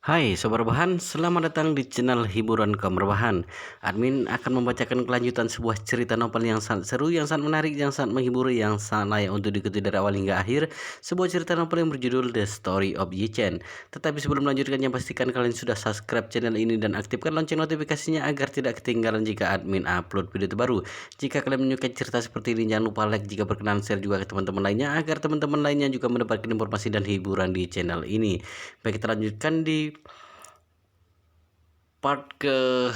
Hai Sobat Rebahan, selamat datang di channel hiburan kaum rebahan. Admin akan membacakan kelanjutan sebuah cerita novel yang sangat seru, yang sangat menarik, yang sangat menghibur, yang sangat layak untuk diikuti dari awal hingga akhir. Sebuah cerita novel yang berjudul The Story of Yi Chen. Tetapi sebelum melanjutkannya, pastikan kalian sudah subscribe channel ini dan aktifkan lonceng notifikasinya agar tidak ketinggalan jika admin upload video terbaru. Jika kalian menyukai cerita seperti ini, jangan lupa like, jika berkenan share juga ke teman-teman lainnya agar teman-teman lainnya juga mendapatkan informasi dan hiburan di channel ini. Baik, kita lanjutkan di part ke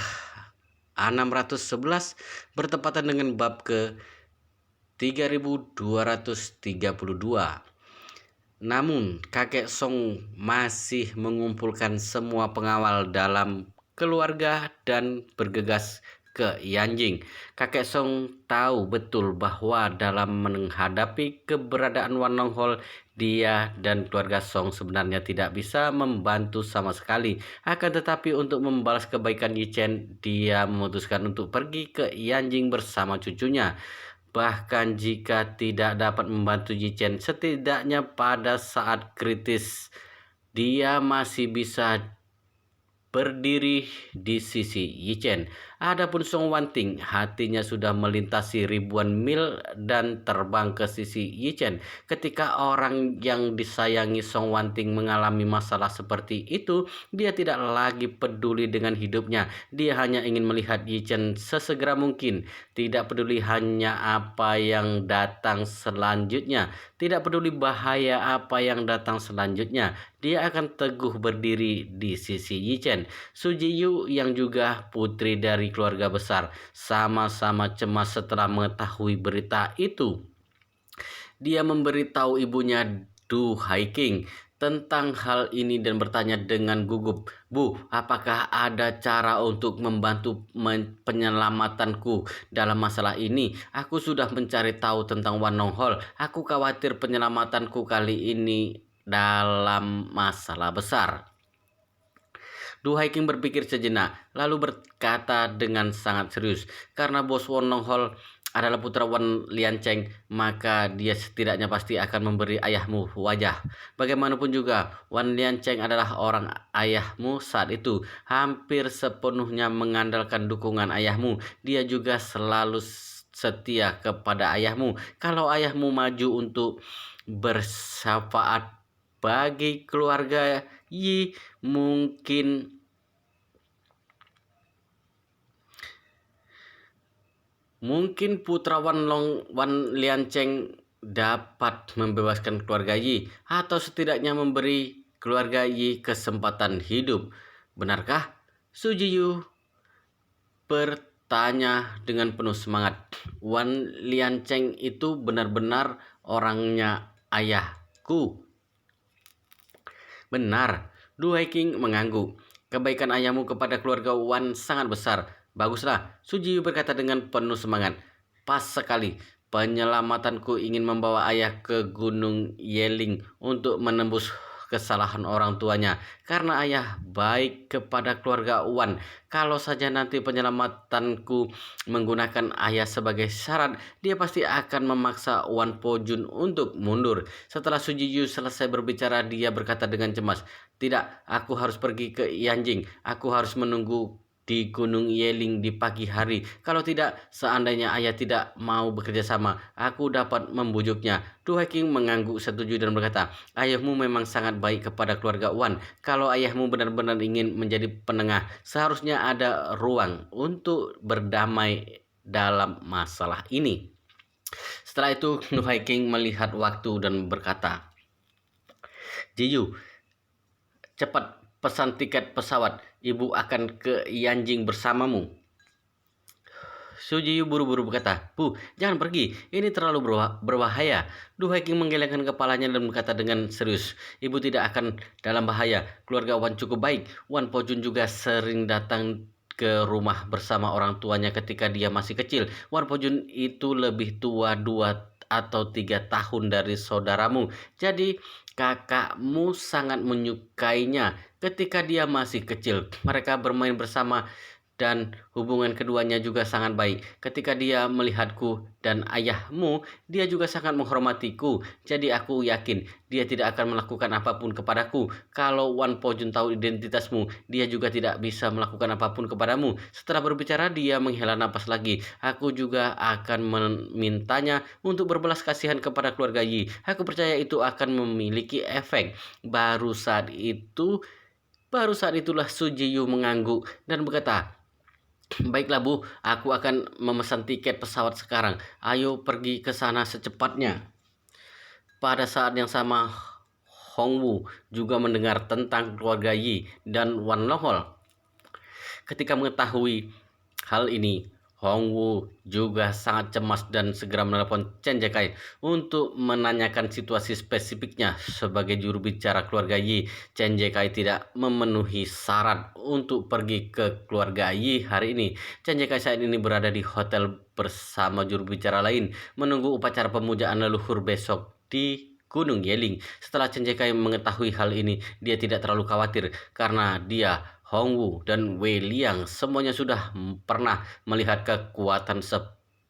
611 bertepatan dengan bab ke 3232. Namun kakek Song masih mengumpulkan semua pengawal dalam keluarga dan bergegas ke Yanjing. Kakek Song tahu betul bahwa dalam menghadapi keberadaan Wan Longhol, dia dan keluarga Song sebenarnya tidak bisa membantu sama sekali. Akan tetapi untuk membalas kebaikan Yi Chen, dia memutuskan untuk pergi ke Yanjing bersama cucunya. Bahkan jika tidak dapat membantu Yi Chen, setidaknya pada saat kritis dia masih bisa berdiri di sisi Yi Chen. Adapun Song Wanting, hatinya sudah melintasi ribuan mil dan terbang ke sisi Yi Chen. Ketika orang yang disayangi Song Wanting mengalami masalah seperti itu, dia tidak lagi peduli dengan hidupnya. Dia hanya ingin melihat Yi Chen sesegera mungkin. Tidak peduli hanya apa yang datang selanjutnya. Tidak peduli bahaya apa yang datang selanjutnya. Dia akan teguh berdiri di sisi Yi Chen. Su Jiyu yang juga putri dari keluarga besar sama-sama cemas setelah mengetahui berita itu. Dia memberitahu ibunya Du Haiking tentang hal ini dan bertanya dengan gugup, "Bu, apakah ada cara untuk membantu penyelamatanku dalam masalah ini? Aku sudah mencari tahu tentang Wan Longhol. Aku khawatir penyelamatanku kali ini dalam masalah besar." Du Haiking berpikir sejenak, lalu berkata dengan sangat serius, "Karena bos Wan Longhol adalah putra Wan Liancheng, maka dia setidaknya pasti akan memberi ayahmu wajah. Bagaimanapun juga, Wan Liancheng adalah orang ayahmu saat itu, hampir sepenuhnya mengandalkan dukungan ayahmu. Dia juga selalu setia kepada ayahmu. Kalau ayahmu maju untuk bersyafaat bagi keluarga Yi, mungkin putra Wan Liancheng dapat membebaskan keluarga Yi, atau setidaknya memberi keluarga Yi kesempatan hidup. Benarkah?" Su Jiyu bertanya dengan penuh semangat. "Wan Liancheng itu benar-benar orangnya ayahku?" "Benar." Du Haiking mengangguk. "Kebaikan ayahmu kepada keluarga Wan sangat besar." "Baguslah," Su Jiyu berkata dengan penuh semangat. "Pas sekali. Penyelamatanku ingin membawa ayah ke Gunung Yeling untuk menembus kesalahan orang tuanya. Karena ayah baik kepada keluarga Wan. Kalau saja nanti penyelamatanku menggunakan ayah sebagai syarat, dia pasti akan memaksa Wan Pojun untuk mundur." Setelah Su Jiyu selesai berbicara, dia berkata dengan cemas, "Tidak, aku harus pergi ke Yanjing. Aku harus menunggu di Gunung Yeling di pagi hari. Kalau tidak, seandainya ayah tidak mau bekerja sama, aku dapat membujuknya." Du Haiking mengangguk setuju dan berkata, "Ayahmu memang sangat baik kepada keluarga Wan. Kalau ayahmu benar-benar ingin menjadi penengah, seharusnya ada ruang untuk berdamai dalam masalah ini." Setelah itu, Du Haiking melihat waktu dan berkata, "Jiyu, cepat pesan tiket pesawat. Ibu akan ke Yanjing bersamamu." Su Jiyu buru-buru berkata, "Bu, jangan pergi. Ini terlalu berbahaya." Du Haiking menggelengkan kepalanya dan berkata dengan serius, "Ibu tidak akan dalam bahaya. Keluarga Wan cukup baik. Wan Pojun juga sering datang ke rumah bersama orang tuanya ketika dia masih kecil. Wan Pojun itu lebih tua 2 atau 3 tahun dari saudaramu. Jadi kakakmu sangat menyukainya ketika dia masih kecil. Mereka bermain bersama dan hubungan keduanya juga sangat baik. Ketika dia melihatku dan ayahmu, dia juga sangat menghormatiku. Jadi aku yakin dia tidak akan melakukan apapun kepadaku. Kalau Wan Po Jun tahu identitasmu, dia juga tidak bisa melakukan apapun kepadamu. Setelah berbicara, dia menghela napas lagi. Aku juga akan memintanya untuk berbelas kasihan kepada keluarga Yi. Aku percaya itu akan memiliki efek. Baru saat itulah Su Jiyu mengangguk dan berkata, "Baiklah Bu, aku akan memesan tiket pesawat sekarang. Ayo pergi ke sana secepatnya." Pada saat yang sama, Hongwu juga mendengar tentang keluarga Yi dan Wan Longhol. Ketika mengetahui hal ini, Hongwu juga sangat cemas dan segera menelpon Chen Jekai untuk menanyakan situasi spesifiknya. Sebagai juru bicara keluarga Yi, Chen Jekai tidak memenuhi syarat untuk pergi ke keluarga Yi hari ini. Chen Jekai saat ini berada di hotel bersama juru bicara lain, menunggu upacara pemujaan leluhur besok di Gunung Yeling. Setelah Chen Jekai mengetahui hal ini, dia tidak terlalu khawatir karena dia, Hongwu, dan Wei Liang semuanya sudah pernah melihat kekuatan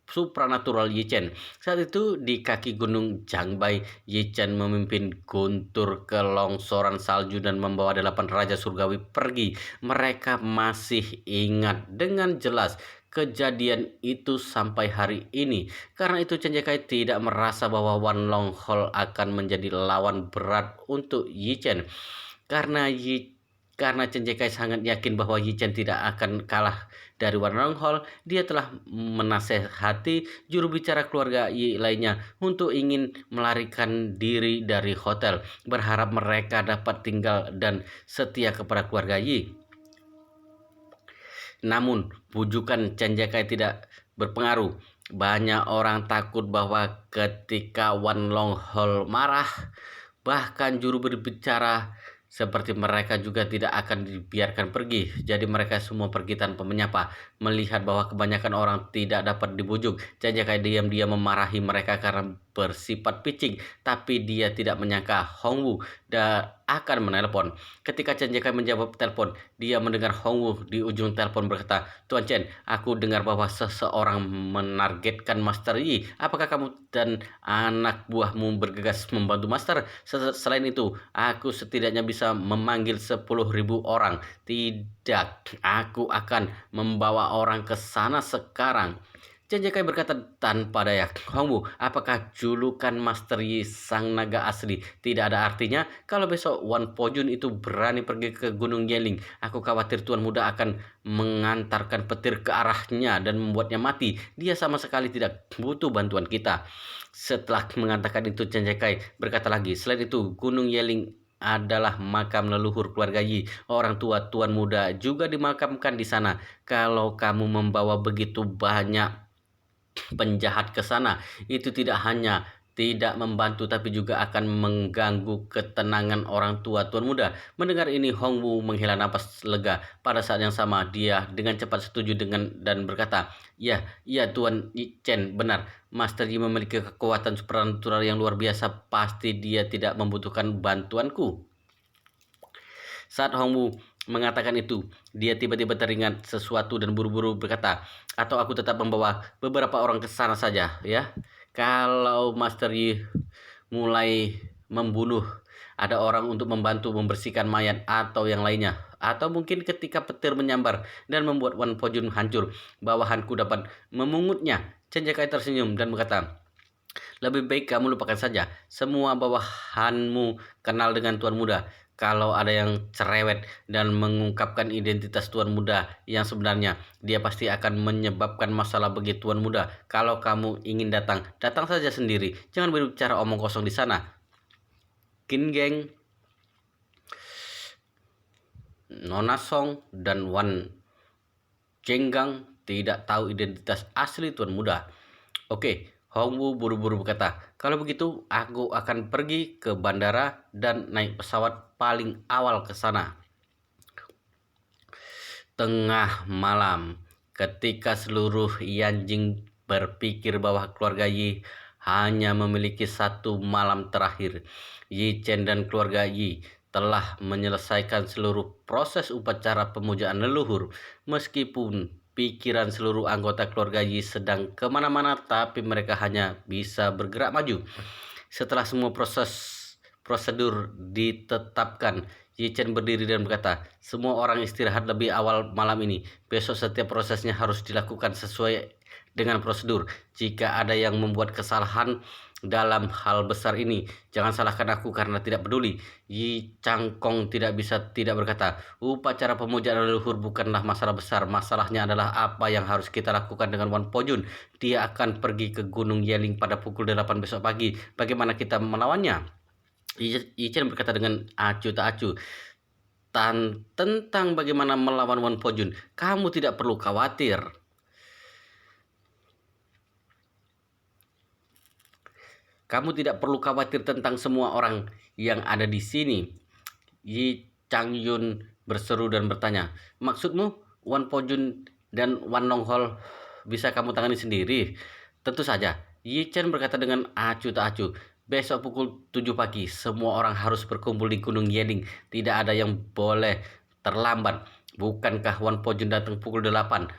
supranatural Yi Chen. Saat itu di kaki gunung Jangbai, Yi Chen memimpin guntur ke longsoran salju dan membawa 8 raja surgawi pergi. Mereka masih ingat dengan jelas kejadian itu sampai hari ini. Karena itu Chen Jekai tidak merasa bahwa Wan Longhol akan menjadi lawan berat untuk Yi Chen. Karena Chen Jekai sangat yakin bahwa Yi Chen tidak akan kalah dari Wan Longhol, dia telah menasehati juru bicara keluarga Yi lainnya untuk ingin melarikan diri dari hotel, berharap mereka dapat tinggal dan setia kepada keluarga Yi. Namun, bujukan Chen Jekai tidak berpengaruh. Banyak orang takut bahwa ketika Wan Longhol marah, bahkan juru berbicara seperti mereka juga tidak akan dibiarkan pergi. Jadi mereka semua pergi tanpa menyapa. Melihat bahwa kebanyakan orang tidak dapat dibujuk, Chen Jekai diam-diam memarahi mereka karena bersifat picik. Tapi dia tidak menyangka Hongwu akan menelpon. Ketika Chen Jekai menjawab telepon, dia mendengar Hongwu di ujung telepon berkata, "Tuan Chen, aku dengar bahwa seseorang menargetkan Master Yi. Apakah kamu dan anak buahmu bergegas membantu Master? Selain itu, aku setidaknya bisa memanggil 10.000 orang. Tidak, aku akan membawa orang ke sana sekarang." Chen Jekai berkata tanpa daya, "Hongwu, apakah julukan Master Yi sang naga asli tidak ada artinya? Kalau besok Wan Po Jun itu berani pergi ke Gunung Yeling, aku khawatir Tuan Muda akan mengantarkan petir ke arahnya dan membuatnya mati. Dia sama sekali tidak butuh bantuan kita." Setelah mengatakan itu, Chen Jekai berkata lagi, "Selain itu, Gunung Yeling adalah makam leluhur keluarga Yi. Orang tua Tuan Muda juga dimakamkan di sana. Kalau kamu membawa begitu banyak penjahat ke sana, itu tidak hanya tidak membantu tapi juga akan mengganggu ketenangan orang tua Tuan Muda." Mendengar ini, Hongwu menghela napas lega. Pada saat yang sama, dia dengan cepat setuju dan berkata, "Ya, iya Tuan Chen, benar. Master Yi memiliki kekuatan supernatural yang luar biasa. Pasti dia tidak membutuhkan bantuanku." Saat Hongwu mengatakan itu, dia tiba-tiba teringat sesuatu dan buru-buru berkata, "Atau aku tetap membawa beberapa orang ke sana saja, ya. Kalau Master Yi mulai membunuh, ada orang untuk membantu membersihkan mayat atau yang lainnya. Atau mungkin ketika petir menyambar dan membuat Wan Po Jun hancur, bawahanku dapat memungutnya." Chen Jekai tersenyum dan berkata, "Lebih baik kamu lupakan saja. Semua bawahanmu kenal dengan Tuan Muda. Kalau ada yang cerewet dan mengungkapkan identitas Tuan Muda yang sebenarnya, dia pasti akan menyebabkan masalah bagi Tuan Muda. Kalau kamu ingin datang, datang saja sendiri. Jangan berbicara omong kosong di sana." Qin Geng, Nona Song, dan Wan Zhenggang tidak tahu identitas asli Tuan Muda. "Oke," Hongwu buru-buru berkata, "kalau begitu aku akan pergi ke bandara dan naik pesawat paling awal ke sana." Tengah malam, ketika seluruh Yanjing berpikir bahwa keluarga Yi hanya memiliki satu malam terakhir, Yi Chen dan keluarga Yi telah menyelesaikan seluruh proses upacara pemujaan leluhur. Meskipun pikiran seluruh anggota keluarga Yi sedang kemana-mana, tapi mereka hanya bisa bergerak maju. Setelah semua prosedur ditetapkan, Yi Chen berdiri dan berkata, "Semua orang istirahat lebih awal malam ini. Besok setiap prosesnya harus dilakukan sesuai dengan prosedur. Jika ada yang membuat kesalahan dalam hal besar ini, jangan salahkan aku karena tidak peduli." Yi Changkong tidak bisa tidak berkata, "Upacara pemujaan leluhur bukanlah masalah besar. Masalahnya adalah apa yang harus kita lakukan dengan Wan Pojun. Dia akan pergi ke Gunung Yeling pada pukul 8 besok pagi. Bagaimana kita melawannya?" Yi Chen berkata dengan acuh tak acuh, tentang bagaimana melawan Wan Pojun, kamu tidak perlu khawatir. Kamu tidak perlu khawatir tentang semua orang yang ada di sini. Yi Changyun berseru dan bertanya, "Maksudmu Wan Pojun dan Wan Longhol bisa kamu tangani sendiri?" "Tentu saja," Yi Chen berkata dengan acuh tak acuh. "Besok pukul 7 pagi, semua orang harus berkumpul di Gunung Yeling. Tidak ada yang boleh terlambat. Bukankah Wan Pojun datang pukul 8?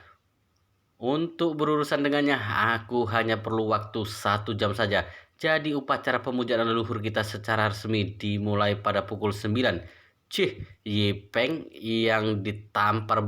Untuk berurusan dengannya, aku hanya perlu waktu 1 jam saja. Jadi upacara pemujaan leluhur kita secara resmi dimulai pada pukul 9. Cih, Yi Peng yang ditampar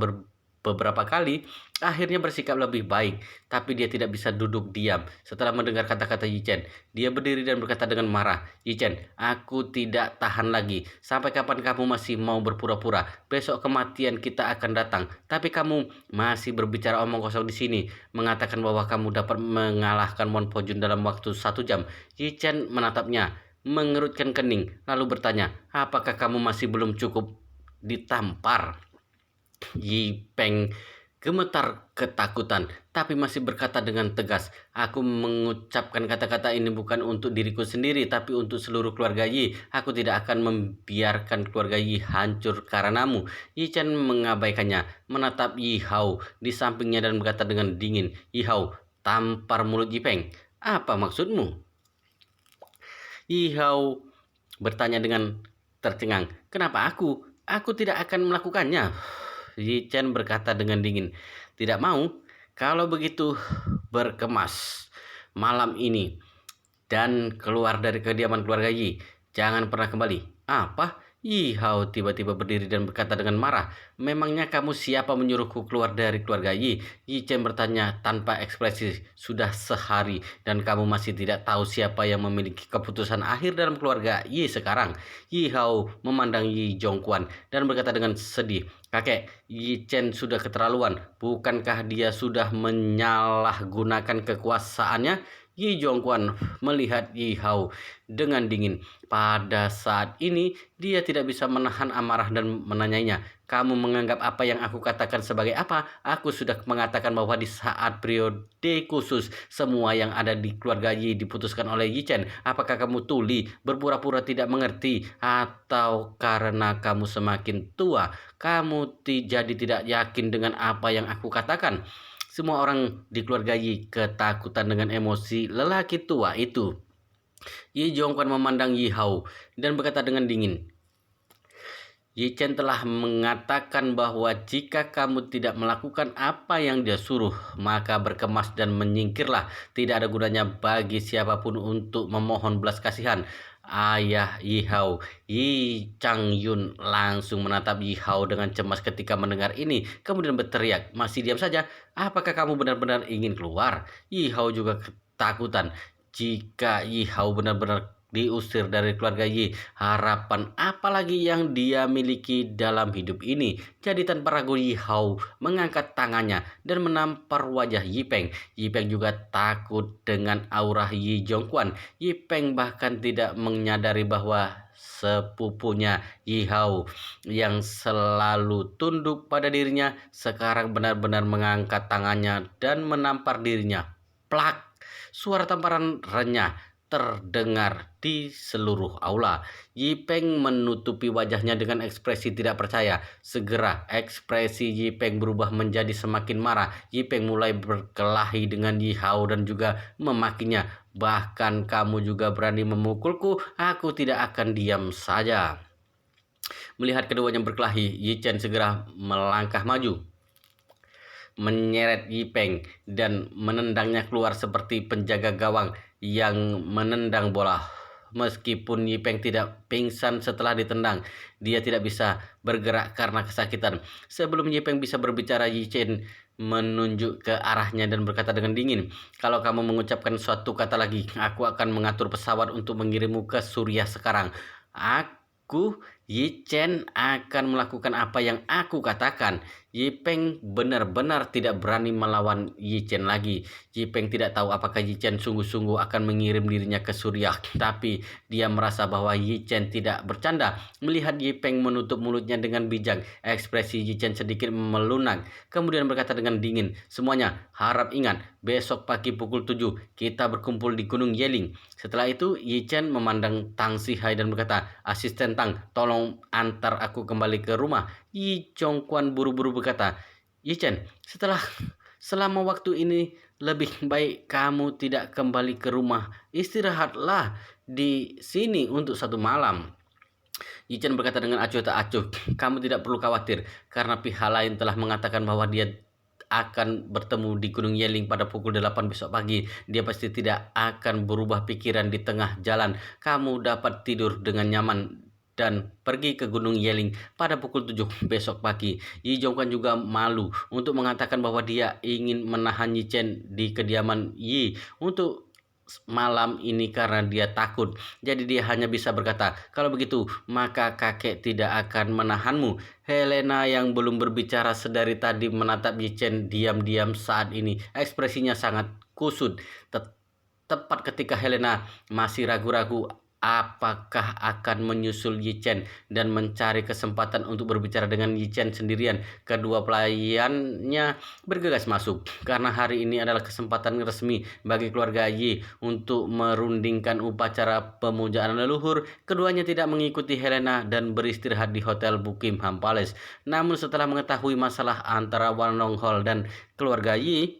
beberapa kali akhirnya bersikap lebih baik, tapi dia tidak bisa duduk diam setelah mendengar kata-kata Yi Chen. Dia berdiri dan berkata dengan marah, "Yi Chen, aku tidak tahan lagi. Sampai kapan kamu masih mau berpura-pura? Besok kematian kita akan datang, tapi kamu masih berbicara omong kosong di sini, mengatakan bahwa kamu dapat mengalahkan Wan Pojun dalam waktu 1 jam." Yi Chen menatapnya, mengerutkan kening, lalu bertanya, "Apakah kamu masih belum cukup ditampar?" Yi Peng gemetar ketakutan, tapi masih berkata dengan tegas, "Aku mengucapkan kata-kata ini bukan untuk diriku sendiri, tapi untuk seluruh keluarga Yi. Aku tidak akan membiarkan keluarga Yi hancur karenamu." Yi Chen mengabaikannya, menatap Yi Hao di sampingnya dan berkata dengan dingin, "Yi Hao, tampar mulut Yi Peng. Apa maksudmu?" Yi Hao bertanya dengan tercengang, "Kenapa aku? Aku tidak akan melakukannya." Yi Chen berkata dengan dingin, "Tidak mau? Kalau begitu, berkemas malam ini dan keluar dari kediaman keluarga Yi. Jangan pernah kembali." "Apa?" Yi Hao tiba-tiba berdiri dan berkata dengan marah, "Memangnya kamu siapa menyuruhku keluar dari keluarga Yi?" Yi Chen bertanya tanpa ekspresi, "Sudah sehari dan kamu masih tidak tahu siapa yang memiliki keputusan akhir dalam keluarga Yi sekarang?" Yi Hao memandang Yi Zhongquan dan berkata dengan sedih, "Kakek, Yi Chen sudah keterlaluan. Bukankah dia sudah menyalahgunakan kekuasaannya?" Yi Zhongquan melihat Yi Hao dengan dingin. Pada saat ini, dia tidak bisa menahan amarah dan menanyanya, "Kamu menganggap apa yang aku katakan sebagai apa? Aku sudah mengatakan bahwa di saat periode khusus, semua yang ada di keluarga Yi diputuskan oleh Yi Chen. Apakah kamu tuli, berpura-pura tidak mengerti, atau karena kamu semakin tua, kamu jadi tidak yakin dengan apa yang aku katakan?" Semua orang di keluarga Yi ketakutan dengan emosi lelaki tua itu. Yi Zhongquan memandang Yi Hao dan berkata dengan dingin, "Yi Chen telah mengatakan bahwa jika kamu tidak melakukan apa yang dia suruh, maka berkemas dan menyingkirlah. Tidak ada gunanya bagi siapapun untuk memohon belas kasihan." Ayah Yi Hao, Yi Changyun, langsung menatap Yi Hao dengan cemas ketika mendengar ini, kemudian berteriak, "Masih diam saja? Apakah kamu benar-benar ingin keluar?" Yi Hao juga ketakutan. Jika Yi Hao benar-benar diusir dari keluarga Yi, harapan apa lagi yang dia miliki dalam hidup ini? Jadi tanpa ragu Yi Hao mengangkat tangannya dan menampar wajah Yi Peng. Yi Peng juga takut dengan aura Yi Zhongquan. Yi Peng bahkan tidak menyadari bahwa sepupunya Yi Hao yang selalu tunduk pada dirinya sekarang benar-benar mengangkat tangannya dan menampar dirinya. Plak! Suara tamparan renyah terdengar di seluruh aula. Yi Peng menutupi wajahnya dengan ekspresi tidak percaya. Segera ekspresi Yi Peng berubah menjadi semakin marah. Yi Peng mulai berkelahi dengan Yi Hao dan juga memakinya. "Bahkan kamu juga berani memukulku, aku tidak akan diam saja." Melihat keduanya berkelahi, Yi Chen segera melangkah maju, menyeret Yi Peng dan menendangnya keluar seperti penjaga gawang yang menendang bola. Meskipun Yi Peng tidak pingsan setelah ditendang, dia tidak bisa bergerak karena kesakitan. Sebelum Yi Peng bisa berbicara, Yi Chen menunjuk ke arahnya dan berkata dengan dingin, "Kalau kamu mengucapkan suatu kata lagi, aku akan mengatur pesawat untuk mengirimmu ke Suriah sekarang." Aku, Yi Chen, akan melakukan apa yang aku katakan. Yi Peng benar-benar tidak berani melawan Yi Chen lagi. Yi Peng tidak tahu apakah Yi Chen sungguh-sungguh akan mengirim dirinya ke Suriah, tapi dia merasa bahwa Yi Chen tidak bercanda. Melihat Yi Peng menutup mulutnya dengan bijak, ekspresi Yi Chen sedikit melunak, kemudian berkata dengan dingin, "Semuanya harap ingat, besok pagi pukul 7 kita berkumpul di Gunung Yeling." Setelah itu, Yi Chen memandang Tang Sihai dan berkata, "Asisten Tang, tolong antar aku kembali ke rumah." Yi Chongquan buru-buru berkata, "Yi Chen, selama waktu ini lebih baik kamu tidak kembali ke rumah. Istirahatlah di sini untuk 1 malam." Yi Chen berkata dengan acuh tak acuh, "Kamu tidak perlu khawatir, karena pihak lain telah mengatakan bahwa dia akan bertemu di Gunung Yeling pada pukul 8 besok pagi. Dia pasti tidak akan berubah pikiran di tengah jalan. Kamu dapat tidur dengan nyaman dan pergi ke Gunung Yeling pada pukul 7 besok pagi." Yi Zhongguan juga malu untuk mengatakan bahwa dia ingin menahan Yi Chen di kediaman Yi untuk malam ini karena dia takut. Jadi dia hanya bisa berkata, "Kalau begitu, maka kakek tidak akan menahanmu." Helena yang belum berbicara sedari tadi menatap Yi Chen diam-diam saat ini. Ekspresinya sangat kusut. Tepat ketika Helena masih ragu-ragu apakah akan menyusul Yi Chen dan mencari kesempatan untuk berbicara dengan Yi Chen sendirian, kedua pelayannya bergegas masuk. Karena hari ini adalah kesempatan resmi bagi keluarga Yi untuk merundingkan upacara pemujaan leluhur, keduanya tidak mengikuti Helena dan beristirahat di Hotel Buckingham Palace. Namun setelah mengetahui masalah antara Wanlong Hall dan keluarga Yi,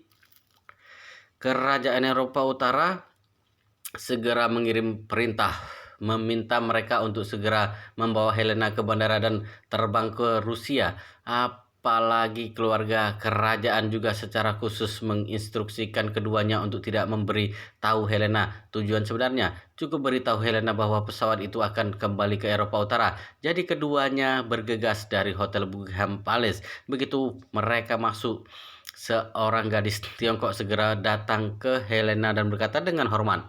Kerajaan Eropa Utara segera mengirim perintah meminta mereka untuk segera membawa Helena ke bandara dan terbang ke Rusia. Apalagi keluarga kerajaan juga secara khusus menginstruksikan keduanya untuk tidak memberi tahu Helena tujuan sebenarnya. Cukup beritahu Helena bahwa pesawat itu akan kembali ke Eropa Utara. Jadi keduanya bergegas dari Hotel Buckingham Palace. Begitu mereka masuk, seorang gadis Tiongkok segera datang ke Helena dan berkata dengan hormat,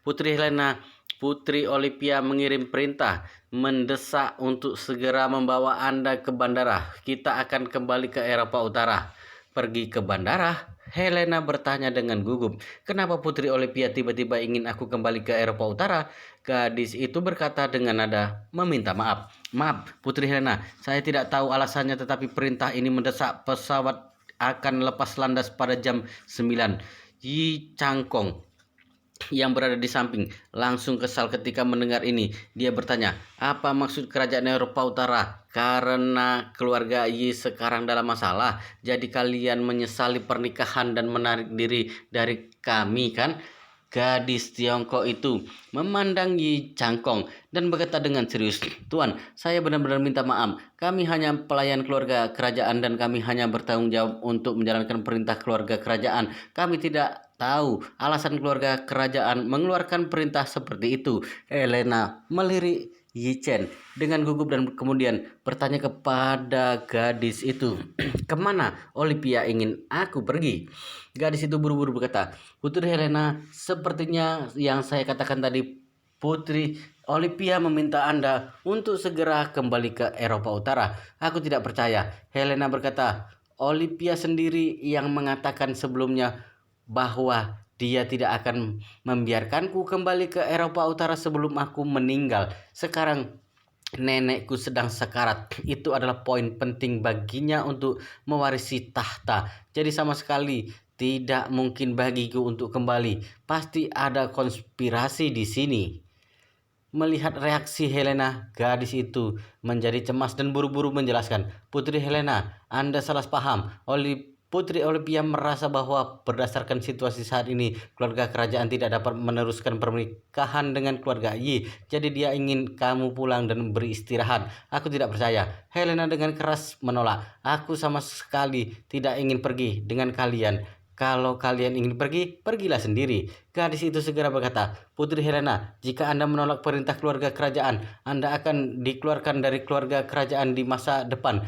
"Putri Helena, Putri Olivia mengirim perintah mendesak untuk segera membawa Anda ke bandara. Kita akan kembali ke Eropa Utara." "Pergi ke bandara?" Helena bertanya dengan gugup. "Kenapa Putri Olivia tiba-tiba ingin aku kembali ke Eropa Utara?" Gadis itu berkata dengan nada meminta maaf. "Maaf, Putri Helena, saya tidak tahu alasannya, tetapi perintah ini mendesak. Pesawat akan lepas landas pada jam 9. Yi Changkong yang berada di samping langsung kesal ketika mendengar ini. Dia bertanya, "Apa maksud kerajaan Eropa Utara? Karena keluarga Yi sekarang dalam masalah, jadi kalian menyesali pernikahan dan menarik diri dari kami, kan?" Gadis Tiongkok itu memandang Yi Changkong dan berkata dengan serius, "Tuan, saya benar-benar minta maaf. Kami hanya pelayan keluarga kerajaan dan kami hanya bertanggung jawab untuk menjalankan perintah keluarga kerajaan. Kami tidak tahu alasan keluarga kerajaan mengeluarkan perintah seperti itu." Elena melirik Yi Chen dengan gugup dan kemudian bertanya kepada gadis itu, "Kemana Olivia ingin aku pergi?" Gadis itu buru-buru berkata, "Putri Helena, sepertinya yang saya katakan tadi, Putri Olivia meminta Anda untuk segera kembali ke Eropa Utara." "Aku tidak percaya." Helena berkata, "Olivia sendiri yang mengatakan sebelumnya bahwa dia tidak akan membiarkanku kembali ke Eropa Utara sebelum aku meninggal. Sekarang nenekku sedang sekarat. Itu adalah poin penting baginya untuk mewarisi tahta. Jadi sama sekali tidak mungkin bagiku untuk kembali. Pasti ada konspirasi di sini." Melihat reaksi Helena, gadis itu menjadi cemas dan buru-buru menjelaskan, "Putri Helena, Anda salah paham. Putri Olivia merasa bahwa berdasarkan situasi saat ini, keluarga kerajaan tidak dapat meneruskan pernikahan dengan keluarga Yi. Jadi dia ingin kamu pulang dan beristirahat. Aku tidak percaya. Helena dengan keras menolak. Aku sama sekali tidak ingin pergi dengan kalian. Kalau kalian ingin pergi, pergilah sendiri. Gadis itu segera berkata, Putri Helena, jika Anda menolak perintah keluarga kerajaan, Anda akan dikeluarkan dari keluarga kerajaan di masa depan.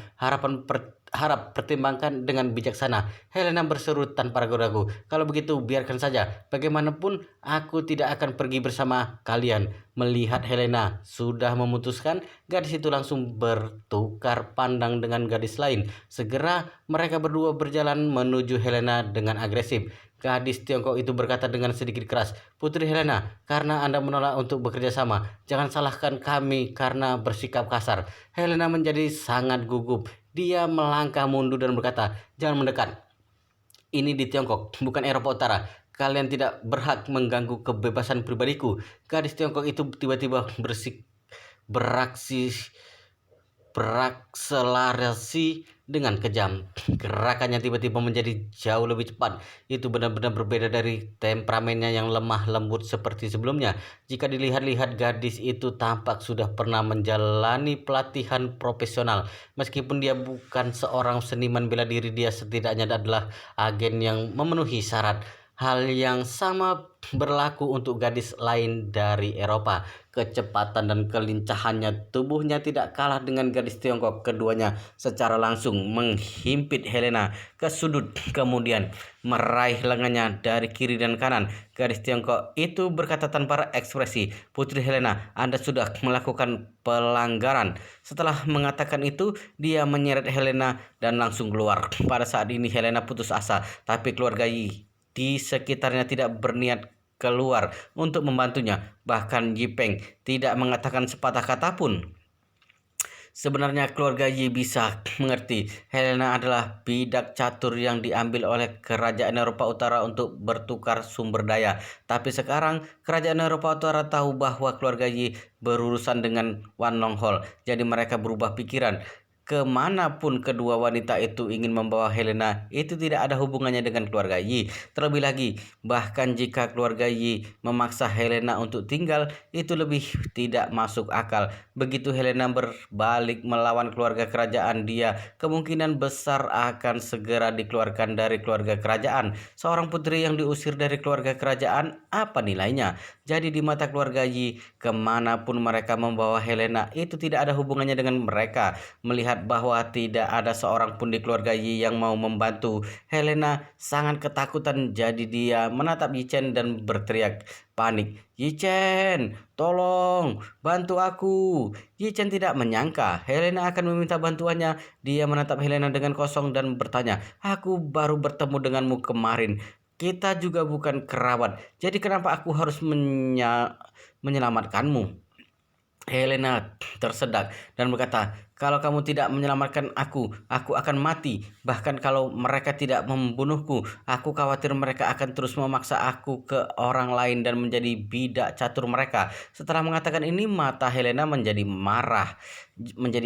Harap pertimbangkan dengan bijaksana. Helena berseru tanpa ragu-ragu. Kalau begitu, biarkan saja. Bagaimanapun, aku tidak akan pergi bersama kalian. Melihat Helena sudah memutuskan, gadis itu langsung bertukar pandang dengan gadis lain. Segera mereka berdua berjalan menuju Helena dengan agresif. Gadis Tiongkok itu berkata dengan sedikit keras, Putri Helena, karena Anda menolak untuk bekerja sama, jangan salahkan kami karena bersikap kasar. Helena menjadi sangat gugup. Dia melangkah mundur dan berkata, jangan mendekat. Ini di Tiongkok, bukan Eropa Utara. Kalian tidak berhak mengganggu kebebasan pribadiku. Gadis Tiongkok itu tiba-tiba beraksi berakselerasi dengan kejam. Gerakannya tiba-tiba menjadi jauh lebih cepat. Itu benar-benar berbeda dari temperamennya yang lemah lembut seperti sebelumnya. Jika dilihat-lihat, gadis itu tampak sudah pernah menjalani pelatihan profesional. Meskipun dia bukan seorang seniman bela diri, dia setidaknya adalah agen yang memenuhi syarat. Hal yang sama berlaku untuk gadis lain dari Eropa. Kecepatan dan kelincahannya tubuhnya tidak kalah dengan gadis Tiongkok. Keduanya secara langsung menghimpit Helena ke sudut, kemudian meraih lengannya dari kiri dan kanan. Gadis Tiongkok itu berkata tanpa ekspresi, Putri Helena, Anda sudah melakukan pelanggaran. Setelah mengatakan itu, dia menyeret Helena dan langsung keluar. Pada saat ini Helena putus asa, tapi keluarga Yi di sekitarnya tidak berniat keluar untuk membantunya. Bahkan Yipeng tidak mengatakan sepatah kata pun. Sebenarnya keluarga Yi bisa mengerti Helena adalah bidak catur yang diambil oleh kerajaan Eropa Utara untuk bertukar sumber daya. Tapi sekarang kerajaan Eropa Utara tahu bahwa keluarga Yi berurusan dengan Wan Longhol. Jadi mereka berubah pikiran. Kemanapun kedua wanita itu ingin membawa Helena, itu tidak ada hubungannya dengan keluarga Yi. Terlebih lagi, bahkan jika keluarga Yi memaksa Helena untuk tinggal, itu lebih tidak masuk akal. Begitu Helena berbalik melawan keluarga kerajaan, dia kemungkinan besar akan segera dikeluarkan dari keluarga kerajaan. Seorang putri yang diusir dari keluarga kerajaan, apa nilainya? Jadi di mata keluarga Yi, kemanapun mereka membawa Helena, itu tidak ada hubungannya dengan mereka. Melihat bahwa tidak ada seorang pun di keluarga Yi yang mau membantu, Helena sangat ketakutan. Jadi dia menatap Yi Chen dan berteriak panik, Yi Chen, tolong bantu aku. Yi Chen tidak menyangka Helena akan meminta bantuannya. Dia menatap Helena dengan kosong dan bertanya, aku baru bertemu denganmu kemarin. Kita juga bukan kerabat. Jadi kenapa aku harus menyelamatkanmu? Helena tersedak dan berkata, kalau kamu tidak menyelamatkan aku akan mati. Bahkan kalau mereka tidak membunuhku, aku khawatir mereka akan terus memaksa aku ke orang lain dan menjadi bidak catur mereka. Setelah mengatakan ini, mata Helena menjadi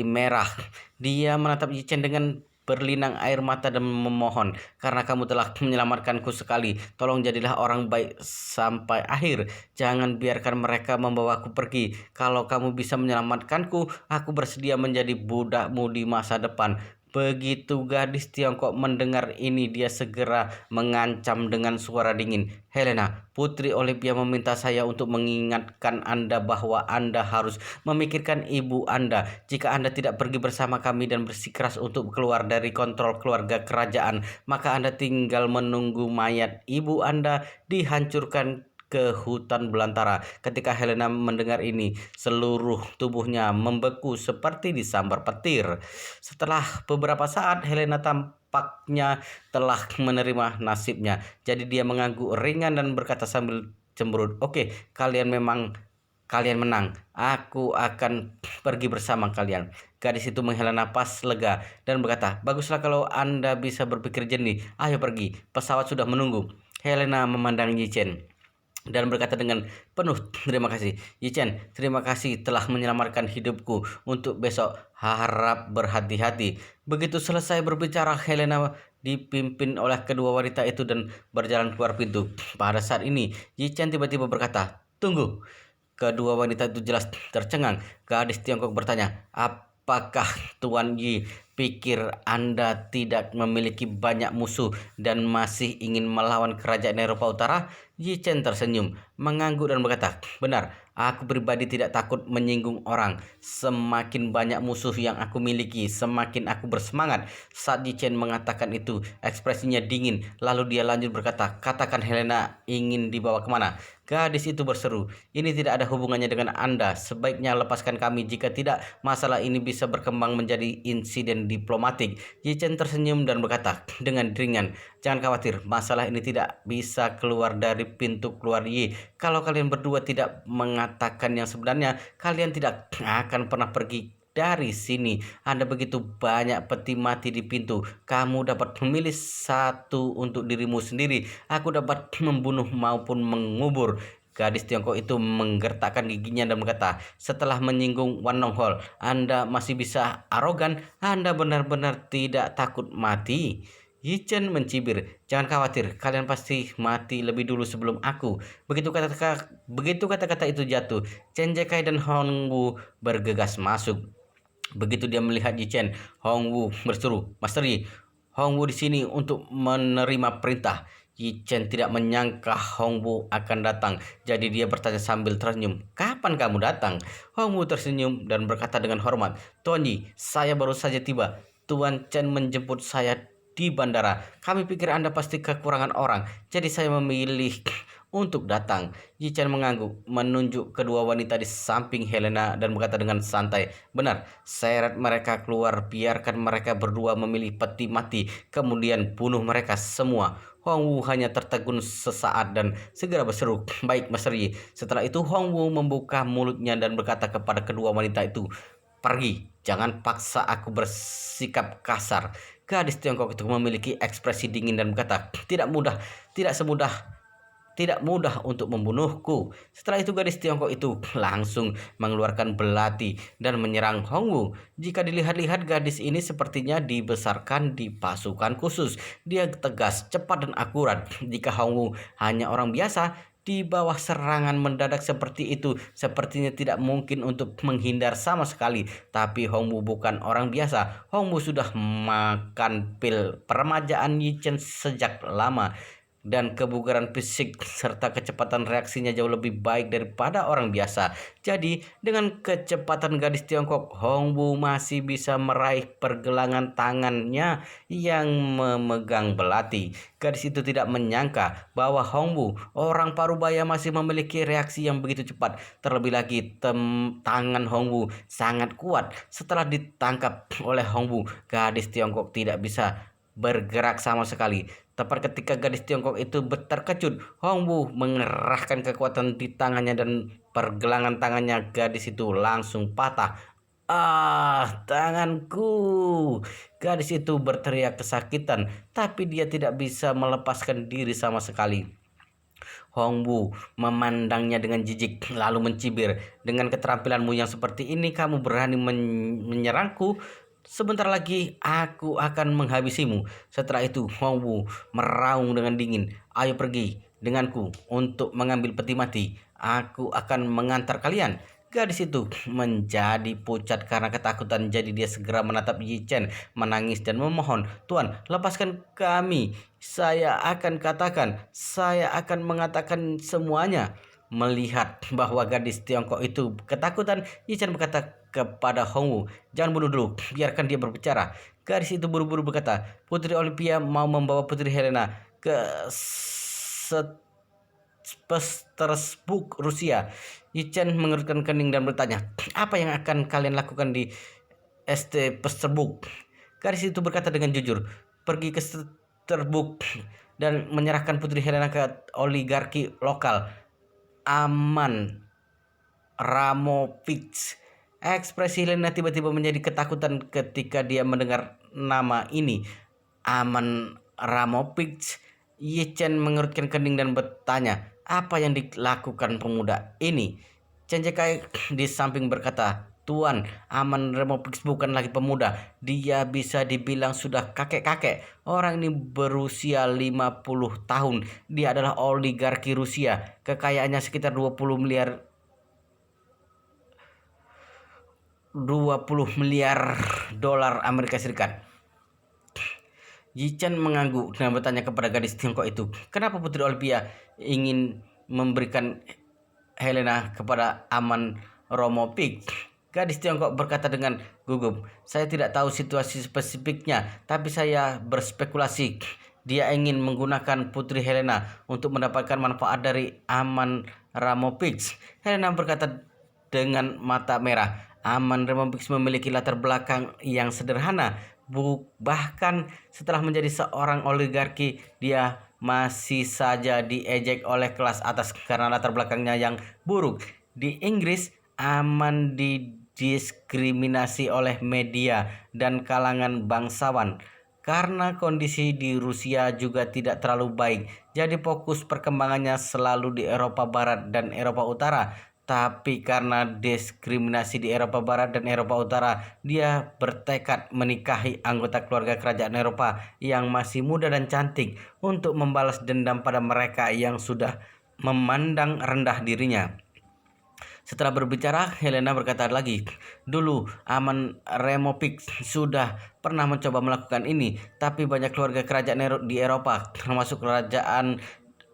merah. Dia menatap Yi Chen dengan berlinang air mata dan memohon, karena kamu telah menyelamatkanku sekali, tolong jadilah orang baik sampai akhir. Jangan biarkan mereka membawaku pergi. Kalau kamu bisa menyelamatkanku, aku bersedia menjadi budakmu di masa depan. Begitu gadis Tiongkok mendengar ini, dia segera mengancam dengan suara dingin. Helena, Putri Olivia meminta saya untuk mengingatkan Anda bahwa Anda harus memikirkan ibu Anda. Jika Anda tidak pergi bersama kami dan bersikeras untuk keluar dari kontrol keluarga kerajaan, maka Anda tinggal menunggu mayat ibu Anda dihancurkan ke hutan belantara. Ketika Helena mendengar ini, seluruh tubuhnya membeku seperti disambar petir. Setelah beberapa saat, Helena tampaknya telah menerima nasibnya. Jadi dia mengangguk ringan dan berkata sambil cemberut, "Oke, kalian menang. Aku akan pergi bersama kalian." Gadis itu menghela napas lega dan berkata, "Baguslah kalau Anda bisa berpikir jernih. Ayo pergi, pesawat sudah menunggu." Helena memandang Yi Chen dan berkata dengan penuh terima kasih. Yi Chen, terima kasih telah menyelamatkan hidupku. Untuk besok harap berhati-hati. Begitu selesai berbicara, Helena dipimpin oleh kedua wanita itu dan berjalan keluar pintu. Pada saat ini, Yi Chen tiba-tiba berkata, "Tunggu." Kedua wanita itu jelas tercengang. Gadis Tiongkok bertanya, "Apakah Tuan Yi pikir Anda tidak memiliki banyak musuh dan masih ingin melawan kerajaan Eropa Utara?" Yi Chen tersenyum, mengangguk dan berkata, "Benar, aku pribadi tidak takut menyinggung orang. Semakin banyak musuh yang aku miliki, semakin aku bersemangat." Saat Yi Chen mengatakan itu, ekspresinya dingin. Lalu dia lanjut berkata, "Katakan Helena ingin dibawa kemana?" Gadis itu berseru, "Ini tidak ada hubungannya dengan Anda. Sebaiknya lepaskan kami. Jika tidak, masalah ini bisa berkembang menjadi insiden diplomatik." Yi Chen tersenyum dan berkata dengan ringan, "Jangan khawatir, masalah ini tidak bisa keluar dari pintu keluar Yi. Kalau kalian berdua tidak mengatakan yang sebenarnya, kalian tidak akan pernah pergi dari sini. Ada begitu banyak peti mati di pintu. Kamu dapat memilih satu untuk dirimu sendiri. Aku dapat membunuh maupun mengubur." Gadis Tiongkok itu menggertakkan giginya dan berkata, "Setelah menyinggung Wan Nonghol, Anda masih bisa arogan? Anda benar-benar tidak takut mati?" Yi Chen mencibir, "Jangan khawatir, kalian pasti mati lebih dulu sebelum aku." Begitu kata-kata itu jatuh, Chen Jekai dan Hong Wu bergegas masuk. Begitu dia melihat Yi Chen, Hong Wu berseru, "Master Yi, Hong Wu di sini untuk menerima perintah." Yi Chen tidak menyangka Hong Wu akan datang, jadi dia bertanya sambil tersenyum, "Kapan kamu datang?" Hong Wu tersenyum dan berkata dengan hormat, "Tuan Yi, saya baru saja tiba. Tuan Chen menjemput saya di bandara. Kami pikir Anda pasti kekurangan orang, jadi saya memilih untuk datang." Yi Chen mengangguk, menunjuk kedua wanita di samping Helena dan berkata dengan santai, "Benar, seret mereka keluar, biarkan mereka berdua memilih peti mati, kemudian bunuh mereka semua." Hong Wu hanya tertegun sesaat dan segera berseru, "Baik, Master Yi." Setelah itu Hong Wu membuka mulutnya dan berkata kepada kedua wanita itu, "Pergi, jangan paksa aku bersikap kasar." Gadis Tiongkok itu memiliki ekspresi dingin dan berkata, tidak semudah tidak mudah untuk membunuhku." Setelah itu gadis Tiongkok itu langsung mengeluarkan belati dan menyerang Hong Wu. Jika dilihat-lihat, gadis ini sepertinya dibesarkan di pasukan khusus. Dia tegas, cepat dan akurat. Jika Hong Wu hanya orang biasa, di bawah serangan mendadak seperti itu, sepertinya tidak mungkin untuk menghindar sama sekali. Tapi Hong Wu bukan orang biasa. Hong Wu sudah makan pil peremajaan Yi Chen sejak lama, dan kebugaran fisik serta kecepatan reaksinya jauh lebih baik daripada orang biasa. Jadi, dengan kecepatan gadis Tiongkok, Hong Wu masih bisa meraih pergelangan tangannya yang memegang belati. Gadis itu tidak menyangka bahwa Hong Wu, orang parubaya, masih memiliki reaksi yang begitu cepat. Terlebih lagi, tangan Hong Wu sangat kuat. Setelah ditangkap oleh Hong Wu, gadis Tiongkok tidak bisa bergerak sama sekali. Tepat ketika gadis Tiongkok itu terkejut, Hong Wu mengerahkan kekuatan di tangannya dan pergelangan tangannya gadis itu langsung patah. "Ah, tanganku!" Gadis itu berteriak kesakitan, tapi dia tidak bisa melepaskan diri sama sekali. Hong Wu memandangnya dengan jijik lalu mencibir, "Dengan keterampilanmu yang seperti ini, kamu berani menyerangku? Sebentar lagi aku akan menghabisimu." Setelah itu Hong Wu meraung dengan dingin, "Ayo pergi denganku untuk mengambil peti mati. Aku akan mengantar kalian." Gadis itu menjadi pucat karena ketakutan, jadi dia segera menatap Yi Chen, menangis dan memohon, "Tuan, lepaskan kami. Saya akan mengatakan semuanya." Melihat bahwa gadis Tiongkok itu ketakutan, Yi Chen berkata kepada Hong Wu, "Jangan bunuh dulu, biarkan dia berbicara." Gadis itu buru-buru berkata, "Putri Olympia mau membawa Putri Helena ke Petersburg, Rusia." Yi Chen mengerutkan kening dan bertanya, "Apa yang akan kalian lakukan di St. Petersburg?" Gadis itu berkata dengan jujur, "Pergi ke Petersburg dan menyerahkan Putri Helena ke oligarki lokal, Aman Ramovich." Ekspresi Helena tiba-tiba menjadi ketakutan ketika dia mendengar nama ini, Aman Ramovich. Yi Chen mengerutkan kening dan bertanya, "Apa yang dilakukan pemuda ini?" Chen Jekai di samping berkata, Tuan, Aman Remopix bukan lagi pemuda. Dia bisa dibilang sudah kakek-kakek. Orang ini berusia 50 tahun. Dia adalah oligarki Rusia. Kekayaannya sekitar 20 miliar dolar Amerika Serikat. Yi Chen mengangguk dan bertanya kepada gadis Tiongkok itu, kenapa Putri Olympia ingin memberikan Helena kepada Aman Romopik? Gadis Tiongkok berkata dengan gugup, saya tidak tahu situasi spesifiknya, tapi saya berspekulasi dia ingin menggunakan Putri Helena untuk mendapatkan manfaat dari Aman Ramopik. Helena berkata dengan mata merah, Aman Ramopik memiliki latar belakang yang sederhana. Bahkan setelah menjadi seorang oligarki, dia masih saja diejek oleh kelas atas karena latar belakangnya yang buruk. Di Inggris, Aman didiskriminasi oleh media dan kalangan bangsawan. Karena kondisi di Rusia juga tidak terlalu baik, jadi fokus perkembangannya selalu di Eropa Barat dan Eropa Utara. Tapi karena diskriminasi di Eropa Barat dan Eropa Utara, dia bertekad menikahi anggota keluarga kerajaan Eropa yang masih muda dan cantik untuk membalas dendam pada mereka yang sudah memandang rendah dirinya. Setelah berbicara, Helena berkata lagi, dulu Aman Remopik sudah pernah mencoba melakukan ini, tapi banyak keluarga kerajaan di Eropa, termasuk kerajaan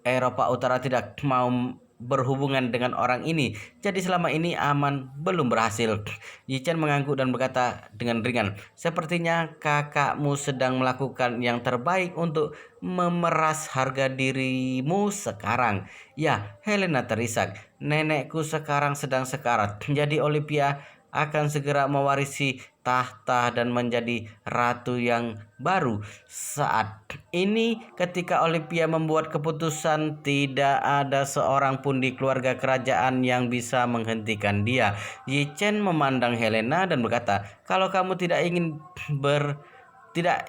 Eropa Utara tidak mau berhubungan dengan orang ini. Jadi selama ini Aman belum berhasil. Yi Chen mengangguk dan berkata dengan ringan, sepertinya kakakmu sedang melakukan yang terbaik untuk memeras harga dirimu sekarang. Ya, Helena terisak. Nenekku sekarang sedang sekarat. Jadi Olivia akan segera mewarisi tahta dan menjadi ratu yang baru. Saat ini ketika Olivia membuat keputusan, tidak ada seorang pun di keluarga kerajaan yang bisa menghentikan dia. Yi Chen memandang Helena dan berkata, kalau kamu tidak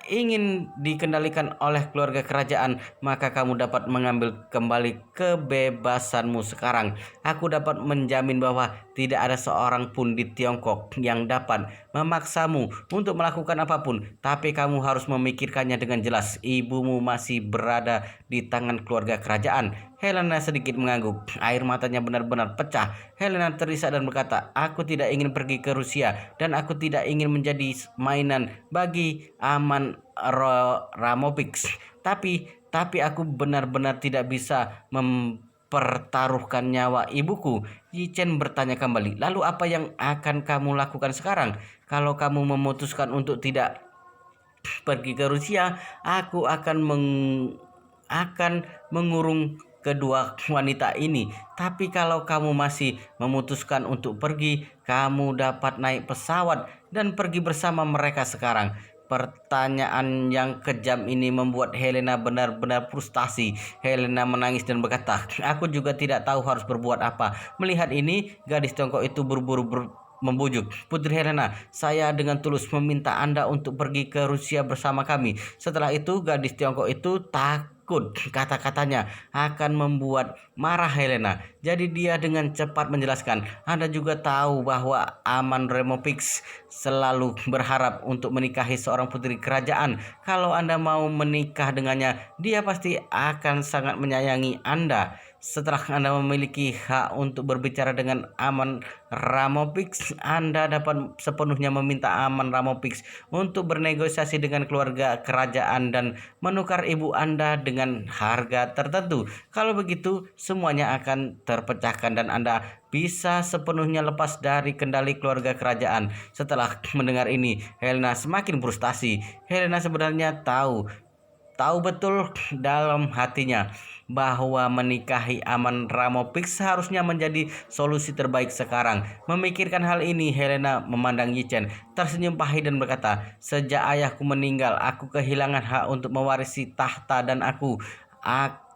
ingin dikendalikan oleh keluarga kerajaan, maka kamu dapat mengambil kembali kebebasanmu sekarang. Aku dapat menjamin bahwa tidak ada seorang pun di Tiongkok yang dapat memaksamu untuk melakukan apapun, tapi kamu harus memikirkannya dengan jelas. Ibumu masih berada di tangan keluarga kerajaan. Helena sedikit mengangguk. Air matanya benar-benar pecah. Helena terisak dan berkata, aku tidak ingin pergi ke Rusia dan aku tidak ingin menjadi mainan bagi Aman Ramopix. Tapi aku benar-benar tidak bisa mempertaruhkan nyawa ibuku. Yi Chen bertanya kembali, lalu apa yang akan kamu lakukan sekarang? Kalau kamu memutuskan untuk tidak pergi ke Rusia, aku akan mengurung kedua wanita ini. Tapi kalau kamu masih memutuskan untuk pergi, kamu dapat naik pesawat dan pergi bersama mereka sekarang. Pertanyaan yang kejam ini membuat Helena benar-benar frustasi. Helena menangis dan berkata, aku juga tidak tahu harus berbuat apa. Melihat ini, gadis Tiongkok itu buru-buru membujuk, Putri Helena, saya dengan tulus meminta Anda untuk pergi ke Rusia bersama kami. Setelah itu gadis Tiongkok itu takut kata-katanya akan membuat marah Helena. Jadi dia dengan cepat menjelaskan, Anda juga tahu bahwa Aman Remopix selalu berharap untuk menikahi seorang putri kerajaan. Kalau Anda mau menikah dengannya, dia pasti akan sangat menyayangi Anda. Setelah Anda memiliki hak untuk berbicara dengan Aman Ramopix, Anda dapat sepenuhnya meminta Aman Ramopix untuk bernegosiasi dengan keluarga kerajaan dan menukar ibu Anda dengan harga tertentu. Kalau begitu, semuanya akan terpecahkan dan Anda bisa sepenuhnya lepas dari kendali keluarga kerajaan. Setelah mendengar ini, Helena semakin frustasi. Helena sebenarnya tahu betul dalam hatinya bahwa menikahi Aman Ramopix seharusnya menjadi solusi terbaik sekarang. Memikirkan hal ini, Helena memandang Yi Chen, tersenyum pahit dan berkata, sejak ayahku meninggal, aku kehilangan hak untuk mewarisi tahta dan aku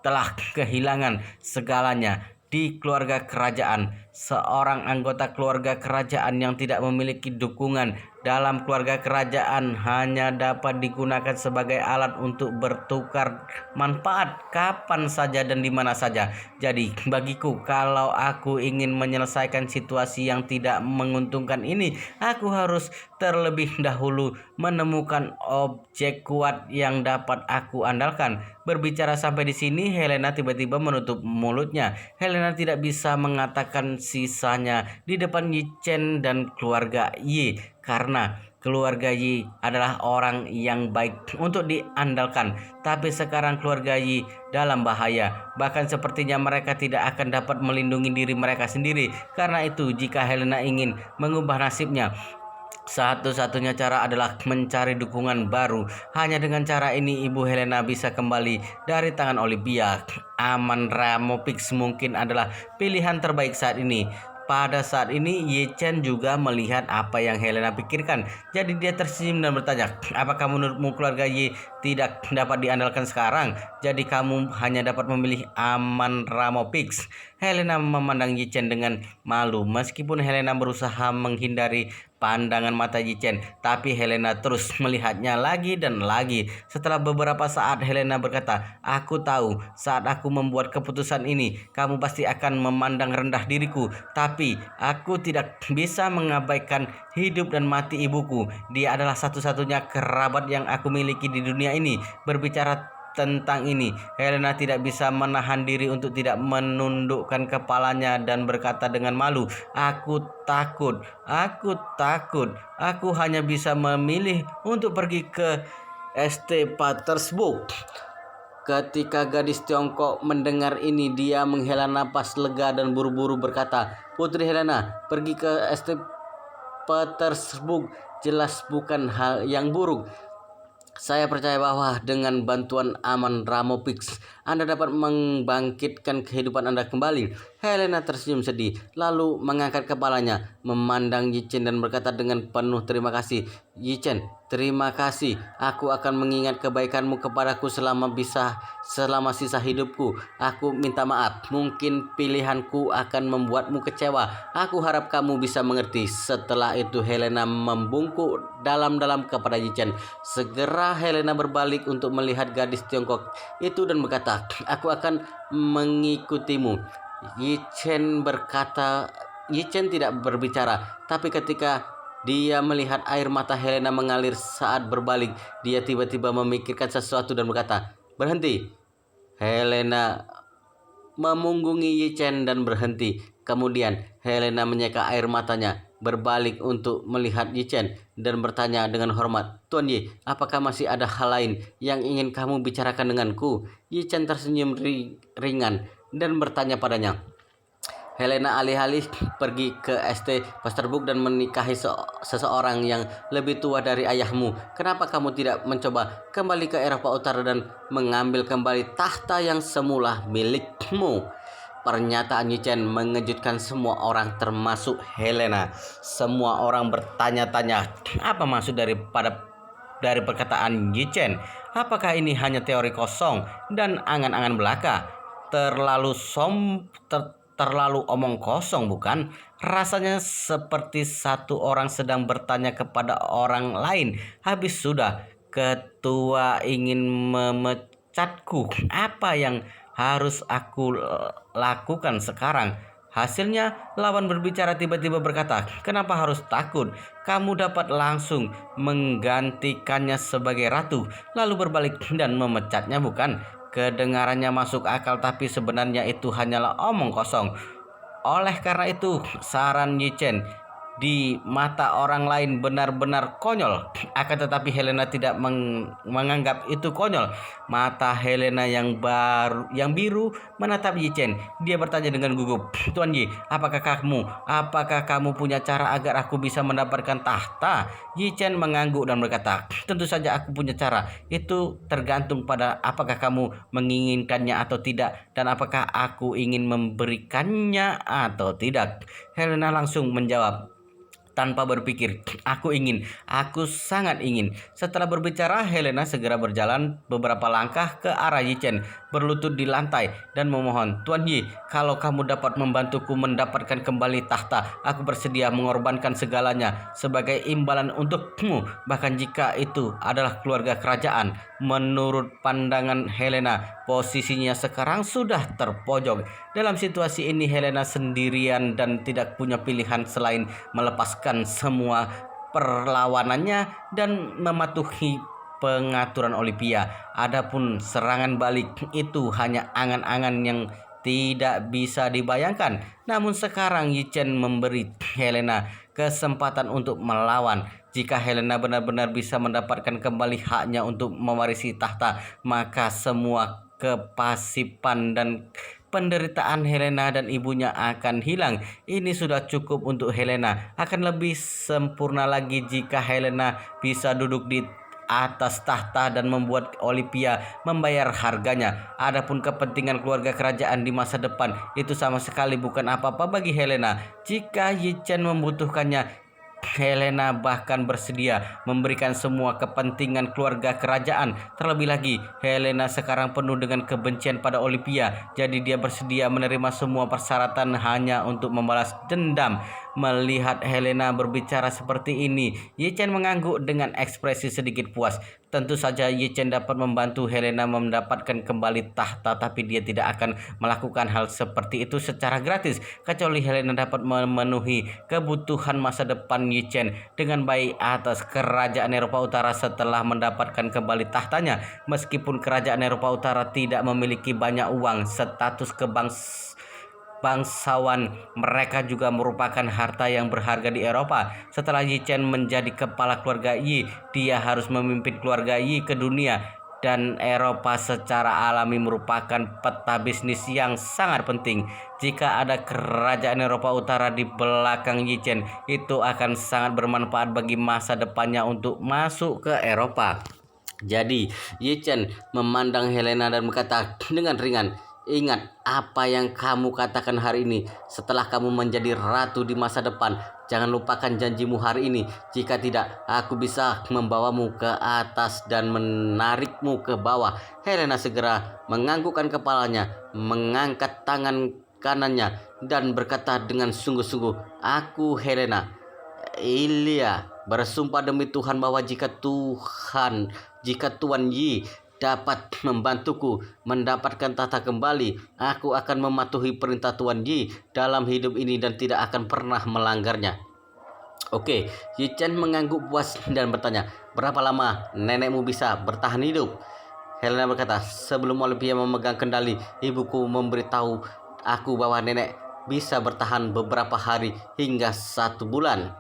telah kehilangan segalanya. Di keluarga kerajaan, seorang anggota keluarga kerajaan yang tidak memiliki dukungan dalam keluarga kerajaan hanya dapat digunakan sebagai alat untuk bertukar manfaat kapan saja dan di mana saja. Jadi bagiku, kalau aku ingin menyelesaikan situasi yang tidak menguntungkan ini, aku harus terlebih dahulu menemukan objek kuat yang dapat aku andalkan. Berbicara sampai di sini, Helena tiba-tiba menutup mulutnya. Helena tidak bisa mengatakan sisanya di depan Yi Chen dan keluarga Yi, karena keluarga Yi adalah orang yang baik untuk diandalkan. Tapi sekarang keluarga Yi dalam bahaya. Bahkan sepertinya mereka tidak akan dapat melindungi diri mereka sendiri. Karena itu, jika Helena ingin mengubah nasibnya, satu-satunya cara adalah mencari dukungan baru. Hanya dengan cara ini Ibu Helena bisa kembali dari tangan Olivia. Aman Ramopix mungkin adalah pilihan terbaik saat ini. Pada saat ini Yi Chen juga melihat apa yang Helena pikirkan. Jadi dia tersenyum dan bertanya, apakah menurutmu keluarga Yi tidak dapat diandalkan sekarang? Jadi kamu hanya dapat memilih Aman Ramopix. Helena memandang Yi Chen dengan malu. Meskipun Helena berusaha menghindari pandangan mata Yi Chen, tapi Helena terus melihatnya lagi dan lagi. Setelah beberapa saat, Helena berkata, aku tahu saat aku membuat keputusan ini, kamu pasti akan memandang rendah diriku. Tapi aku tidak bisa mengabaikan hidup dan mati ibuku. Dia adalah satu-satunya kerabat yang aku miliki di dunia ini. Berbicara tentang ini, Helena tidak bisa menahan diri untuk tidak menundukkan kepalanya dan berkata dengan malu, aku takut, aku hanya bisa memilih untuk pergi ke St. Petersburg. Ketika gadis Tiongkok mendengar ini, dia menghela napas lega dan buru-buru berkata, Putri Helena, pergi ke St. Petersburg jelas bukan hal yang buruk. Saya percaya bahwa dengan bantuan Aman Ramopix, Anda dapat membangkitkan kehidupan Anda kembali. Helena tersenyum sedih, lalu mengangkat kepalanya, memandang Yi Chen dan berkata dengan penuh terima kasih, Yi Chen, terima kasih. Aku akan mengingat kebaikanmu kepadaku selama sisa hidupku. Aku minta maaf, mungkin pilihanku akan membuatmu kecewa. Aku harap kamu bisa mengerti. Setelah itu Helena membungkuk dalam-dalam kepada Yi Chen. Segera Helena berbalik untuk melihat gadis Tiongkok itu dan berkata, aku akan mengikutimu. Yi Chen tidak berbicara, tapi ketika dia melihat air mata Helena mengalir saat berbalik, dia tiba-tiba memikirkan sesuatu dan berkata, berhenti. Helena memunggungi Yi Chen dan berhenti. Kemudian Helena menyeka air matanya, berbalik untuk melihat Yi Chen dan bertanya dengan hormat, Tuan Yi, apakah masih ada hal lain yang ingin kamu bicarakan denganku? Yi Chen tersenyum ringan dan bertanya padanya, Helena alih-alih pergi ke St. Petersburg dan menikahi seseorang yang lebih tua dari ayahmu, kenapa kamu tidak mencoba kembali ke Eropa Utara dan mengambil kembali tahta yang semula milikmu? Pernyataan Yi Chen mengejutkan semua orang termasuk Helena. Semua orang bertanya-tanya, apa maksud dari perkataan Yi Chen? Apakah ini hanya teori kosong dan angan-angan belaka? Terlalu omong kosong, bukan? Rasanya seperti satu orang sedang bertanya kepada orang lain. Habis sudah, ketua ingin memecatku. Apa yang harus aku lakukan sekarang? Hasilnya, lawan berbicara tiba-tiba berkata, kenapa harus takut? Kamu dapat langsung menggantikannya sebagai ratu, lalu berbalik dan memecatnya, bukan? Kedengarannya masuk akal, tapi sebenarnya itu hanyalah omong kosong. Oleh karena itu, saran Yi Chen di mata orang lain benar-benar konyol. Akan tetapi Helena tidak menganggap itu konyol. Mata Helena yang biru menatap Yi Chen. Dia bertanya dengan gugup, Tuan Yi, apakah kamu punya cara agar aku bisa mendapatkan tahta? Yi Chen mengangguk dan berkata, tentu saja aku punya cara. Itu tergantung pada apakah kamu menginginkannya atau tidak, dan apakah aku ingin memberikannya atau tidak. Helena langsung menjawab tanpa berpikir, aku sangat ingin. Setelah berbicara, Helena segera berjalan beberapa langkah ke arah Yi Chen. berlutut di lantai dan memohon, "Tuan Yi, kalau kamu dapat membantuku mendapatkan kembali tahta, aku bersedia mengorbankan segalanya sebagai imbalan untukmu, bahkan jika itu adalah keluarga kerajaan." Menurut pandangan Helena, posisinya sekarang sudah terpojok. Dalam situasi ini Helena sendirian dan tidak punya pilihan selain melepaskan semua perlawanannya dan mematuhi pengaturan Olympia. Adapun serangan balik itu hanya angan-angan yang tidak bisa dibayangkan. Namun sekarang Yi Chen memberi Helena kesempatan untuk melawan. Jika Helena benar-benar bisa mendapatkan kembali haknya untuk mewarisi tahta, maka semua kepasipan dan penderitaan Helena dan ibunya akan hilang. Ini sudah cukup untuk Helena. Akan lebih sempurna lagi jika Helena bisa duduk di atas tahta dan membuat Olympia membayar harganya. Adapun kepentingan keluarga kerajaan di masa depan itu sama sekali bukan apa-apa bagi Helena. Jika Yi Chen membutuhkannya, Helena bahkan bersedia memberikan semua kepentingan keluarga kerajaan. Terlebih lagi, Helena sekarang penuh dengan kebencian pada Olympia. Jadi dia bersedia menerima semua persyaratan hanya untuk membalas dendam. Melihat Helena berbicara seperti ini, Yi Chen mengangguk dengan ekspresi sedikit puas. Tentu saja Yi Chen dapat membantu Helena mendapatkan kembali tahta, tapi dia tidak akan melakukan hal seperti itu secara gratis, kecuali Helena dapat memenuhi kebutuhan masa depan Yi Chen dengan baik atas kerajaan Eropa Utara setelah mendapatkan kembali tahtanya. Meskipun kerajaan Eropa Utara tidak memiliki banyak uang, status bangsawan mereka juga merupakan harta yang berharga di Eropa. Setelah Yi Chen menjadi kepala keluarga Yi, dia harus memimpin keluarga Yi ke dunia, dan Eropa secara alami merupakan peta bisnis yang sangat penting. Jika ada kerajaan Eropa Utara di belakang Yi Chen, itu akan sangat bermanfaat bagi masa depannya untuk masuk ke Eropa. Jadi Yi Chen memandang Helena dan berkata dengan ringan, "Ingat apa yang kamu katakan hari ini. Setelah kamu menjadi ratu di masa depan, jangan lupakan janjimu hari ini. Jika tidak, aku bisa membawamu ke atas dan menarikmu ke bawah." Helena segera menganggukkan kepalanya, mengangkat tangan kanannya, dan berkata dengan sungguh-sungguh, "Aku Helena Ilya bersumpah demi Tuhan bahwa jika Tuan Yi dapat membantuku mendapatkan tahta kembali, aku akan mematuhi perintah Tuan Yi dalam hidup ini dan tidak akan pernah melanggarnya." Oke, Yi Chen mengangguk puas dan bertanya, "Berapa lama nenekmu bisa bertahan hidup?" Helena berkata, "Sebelum Olympia memegang kendali, ibuku memberitahu aku bahwa nenek bisa bertahan beberapa hari hingga 1 bulan."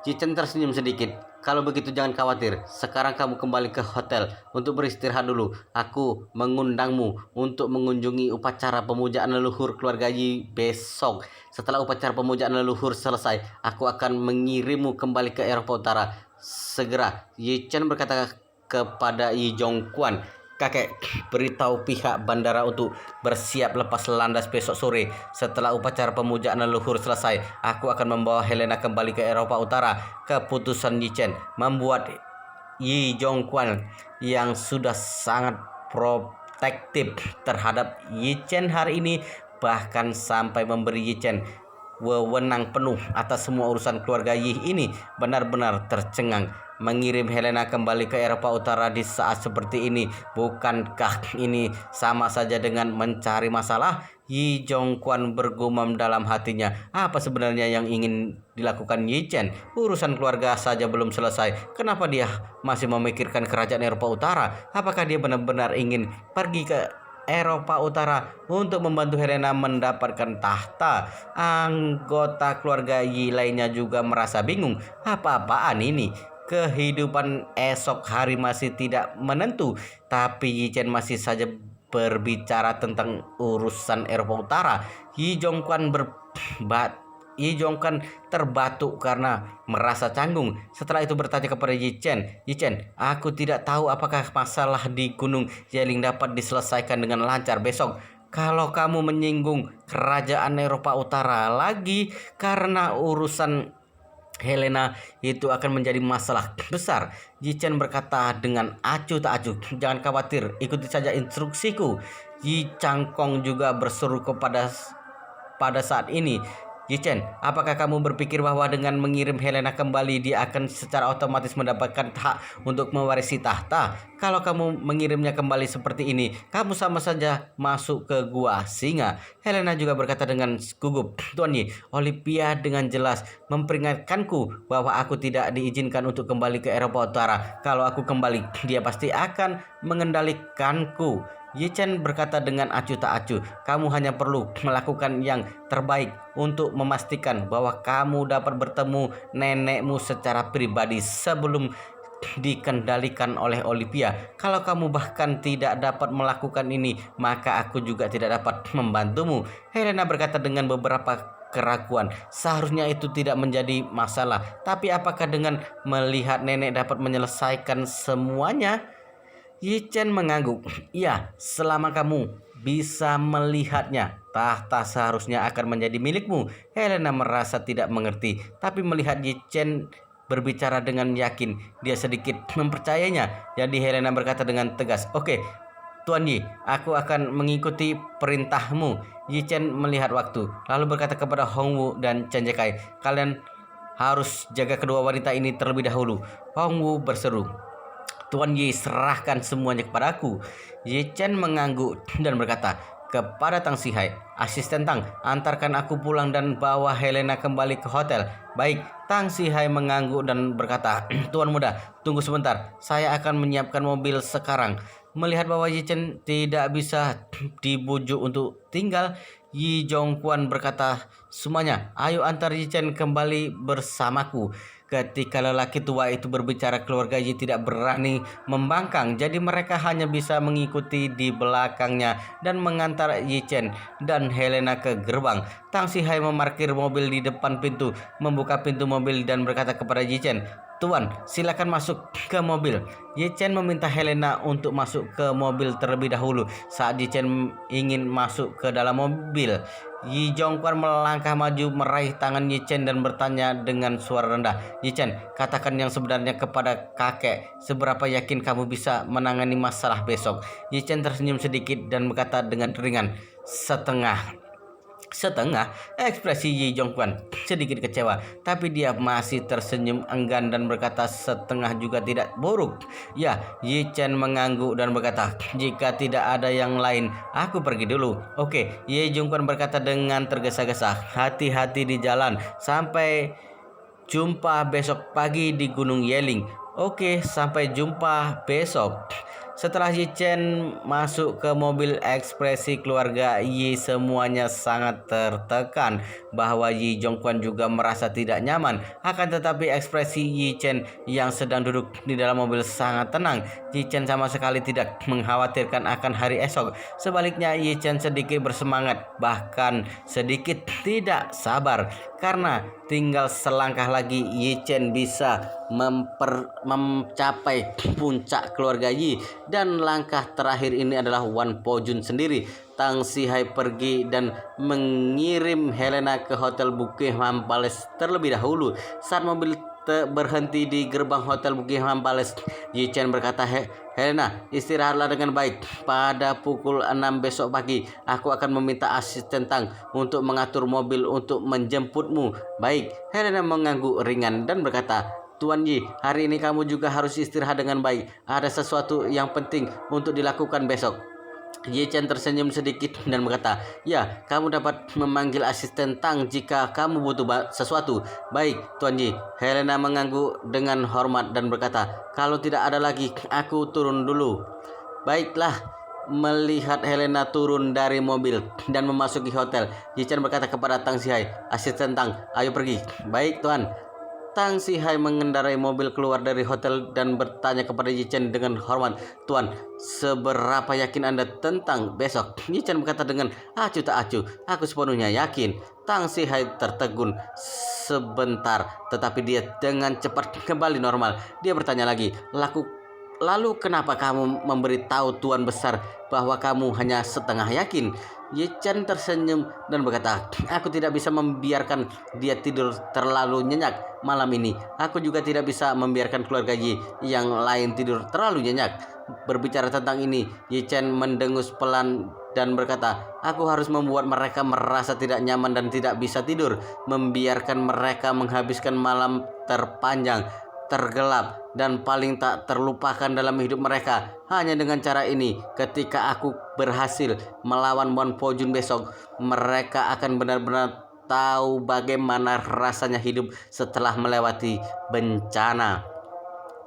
Yi Chen tersenyum sedikit. "Kalau begitu jangan khawatir. Sekarang kamu kembali ke hotel untuk beristirahat dulu. Aku mengundangmu untuk mengunjungi upacara pemujaan leluhur keluarga Yi besok. Setelah upacara pemujaan leluhur selesai, aku akan mengirimmu kembali ke Eropa Utara segera." Yi Chen berkata kepada Yi Zhongquan, "Kakek, beritahu pihak bandara untuk bersiap lepas landas besok sore. Setelah upacara pemujaan leluhur selesai, aku akan membawa Helena kembali ke Eropa Utara." Keputusan Yi Chen membuat Yi Zhongquan yang sudah sangat protektif terhadap Yi Chen hari ini, bahkan sampai memberi Yi Chen wewenang penuh atas semua urusan keluarga Yi ini, benar-benar tercengang. Mengirim Helena kembali ke Eropa Utara di saat seperti ini, bukankah ini sama saja dengan mencari masalah? Yi Zhongquan bergumam dalam hatinya, apa sebenarnya yang ingin dilakukan Yi Chen? Urusan keluarga saja belum selesai, kenapa dia masih memikirkan kerajaan Eropa Utara? Apakah dia benar-benar ingin pergi ke Eropa Utara untuk membantu Helena mendapatkan tahta? Anggota keluarga Yi lainnya juga merasa bingung. Apa-apaan ini? Kehidupan esok hari masih tidak menentu, tapi Yi Chen masih saja berbicara tentang urusan Eropa Utara. Yi Zhongquan terbatuk karena merasa canggung. Setelah itu bertanya kepada Yi Chen, "Yi Chen, aku tidak tahu apakah masalah di Gunung Yeling dapat diselesaikan dengan lancar besok. Kalau kamu menyinggung kerajaan Eropa Utara lagi karena urusan Helena, itu akan menjadi masalah besar. Yi Chen berkata dengan acuh tak acuh. Jangan khawatir, ikuti saja instruksiku. Yi Changkong juga berseru pada saat ini. Yi Chen, apakah kamu berpikir bahwa dengan mengirim Helena kembali dia akan secara otomatis mendapatkan hak untuk mewarisi tahta? Kalau kamu mengirimnya kembali seperti ini, kamu sama saja masuk ke gua singa. Helena juga berkata dengan gugup, Tuan Yi, Olivia dengan jelas memperingatkanku bahwa aku tidak diizinkan untuk kembali ke Eropa Utara. Kalau aku kembali, dia pasti akan mengendalikanku. Yi Chen berkata dengan acuh tak acuh, kamu hanya perlu melakukan yang terbaik untuk memastikan bahwa kamu dapat bertemu nenekmu secara pribadi sebelum dikendalikan oleh Olivia. Kalau kamu bahkan tidak dapat melakukan ini, maka aku juga tidak dapat membantumu. Helena berkata dengan beberapa keraguan. Seharusnya itu tidak menjadi masalah. Tapi apakah dengan melihat nenek dapat menyelesaikan semuanya? Yi Chen mengangguk. Iya, selama kamu bisa melihatnya, tahta seharusnya akan menjadi milikmu. Helena merasa tidak mengerti, tapi melihat Yi Chen berbicara dengan yakin, dia sedikit mempercayainya. Jadi Helena berkata dengan tegas, Oke, Tuan Yi, aku akan mengikuti perintahmu. Yi Chen melihat waktu, lalu berkata kepada Hong Wu dan Chen Jekai, kalian harus jaga kedua wanita ini terlebih dahulu. Hong Wu berseru, Tuan Yi, serahkan semuanya kepadaku. Yi Chen mengangguk dan berkata kepada Tang Sihai, asisten Tang, antarkan aku pulang dan bawa Helena kembali ke hotel. Baik, Tang Sihai mengangguk dan berkata, Tuan muda, tunggu sebentar, saya akan menyiapkan mobil sekarang. Melihat bahwa Yi Chen tidak bisa dibujuk untuk tinggal, Yi Zhongquan berkata, semuanya, ayo antar Yi Chen kembali bersamaku. Ketika lelaki tua itu berbicara, keluarga Yi tidak berani membangkang, jadi mereka hanya bisa mengikuti di belakangnya dan mengantar Yi Chen dan Helena ke gerbang. Tang Sihai memarkir mobil di depan pintu, membuka pintu mobil dan berkata kepada Yi Chen, Tuan, silakan masuk ke mobil. Yi Chen meminta Helena untuk masuk ke mobil terlebih dahulu. Saat Yi Chen ingin masuk ke dalam mobil, Yi Zhongquan melangkah maju meraih tangan Yi Chen dan bertanya dengan suara rendah, Yi Chen, katakan yang sebenarnya kepada kakek. Seberapa yakin kamu bisa menangani masalah besok? Yi Chen tersenyum sedikit dan berkata dengan ringan, setengah. Ekspresi Yi Zhongquan sedikit kecewa, tapi dia masih tersenyum enggan dan berkata setengah juga tidak buruk. Ya, Yi Chen mengangguk dan berkata, jika tidak ada yang lain, aku pergi dulu. Oke, Yi Zhongquan berkata dengan tergesa-gesa, hati-hati di jalan, sampai jumpa besok pagi di Gunung Yeling. Oke, sampai jumpa besok. Setelah Yi Chen masuk ke mobil, ekspresi keluarga Yi semuanya sangat tertekan. Bahwa Yi Zhongquan juga merasa tidak nyaman. Akan tetapi ekspresi Yi Chen yang sedang duduk di dalam mobil sangat tenang. Yi Chen sama sekali tidak mengkhawatirkan akan hari esok. Sebaliknya Yi Chen sedikit bersemangat, bahkan sedikit tidak sabar. Karena tinggal selangkah lagi Yi Chen bisa mencapai puncak keluarga Yi, dan langkah terakhir ini adalah Wan Po Jun sendiri. Tang Sihai pergi dan mengirim Helena ke Hotel Buckingham Palace terlebih dahulu. Saat mobil berhenti di gerbang Hotel Buckingham Palace, Yi Chen berkata, Helena, istirahatlah dengan baik. Pada pukul 6 besok pagi, aku akan meminta asisten Tang untuk mengatur mobil untuk menjemputmu. Baik, Helena mengangguk ringan dan berkata, Tuan Yi, hari ini kamu juga harus istirahat dengan baik. Ada sesuatu yang penting untuk dilakukan besok. Yi Chen tersenyum sedikit dan berkata, ya, kamu dapat memanggil asisten Tang jika kamu butuh sesuatu. Baik, Tuan Yi. Helena mengangguk dengan hormat dan berkata, kalau tidak ada lagi, aku turun dulu. Baiklah. Melihat Helena turun dari mobil dan memasuki hotel, Yi Chen berkata kepada Tang Sihai, asisten Tang, ayo pergi. Baik, Tuan. Tang Sihai mengendarai mobil keluar dari hotel dan bertanya kepada Yi Chen dengan hormat, Tuan, seberapa yakin Anda tentang besok? Yi Chen berkata dengan acuh tak acuh, aku sepenuhnya yakin. Tang Sihai tertegun sebentar, tetapi dia dengan cepat kembali normal. Dia bertanya lagi, lalu kenapa kamu memberitahu Tuan Besar bahwa kamu hanya setengah yakin? Ye Chen tersenyum dan berkata, aku tidak bisa membiarkan dia tidur terlalu nyenyak malam ini. Aku juga tidak bisa membiarkan keluarga Yi yang lain tidur terlalu nyenyak. Berbicara tentang ini, Ye Chen mendengus pelan dan berkata, aku harus membuat mereka merasa tidak nyaman dan tidak bisa tidur, membiarkan mereka menghabiskan malam terpanjang, tergelap, dan paling tak terlupakan dalam hidup mereka. Hanya dengan cara ini, ketika aku berhasil melawan Wan Po Jun besok, mereka akan benar-benar tahu bagaimana rasanya hidup setelah melewati bencana.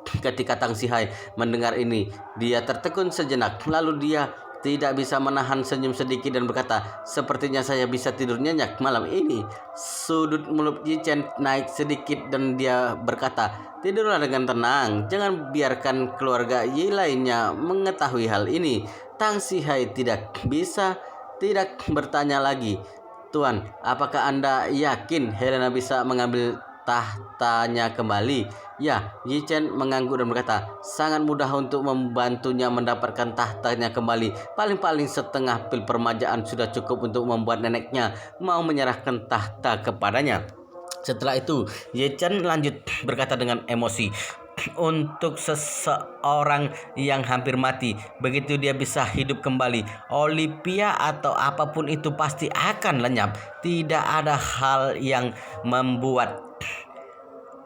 Ketika Tang Sihai mendengar ini, dia tertegun sejenak. Lalu dia tidak bisa menahan senyum sedikit dan berkata, sepertinya saya bisa tidur nyenyak malam ini. Sudut mulut Ye Chen naik sedikit dan dia berkata, tidurlah dengan tenang. Jangan biarkan keluarga Yi lainnya mengetahui hal ini. Tang Sihai tidak bertanya lagi. Tuan, apakah Anda yakin Helena bisa mengambil tahtanya kembali? Ya, Yi Chen mengangguk dan berkata, sangat mudah untuk membantunya mendapatkan tahtanya kembali. Paling-paling setengah pil permajaan sudah cukup untuk membuat neneknya mau menyerahkan tahta kepadanya. Setelah itu, Ye Chen lanjut berkata dengan emosi, untuk seseorang yang hampir mati, begitu dia bisa hidup kembali, Olivia atau apapun itu pasti akan lenyap. Tidak ada hal yang membuat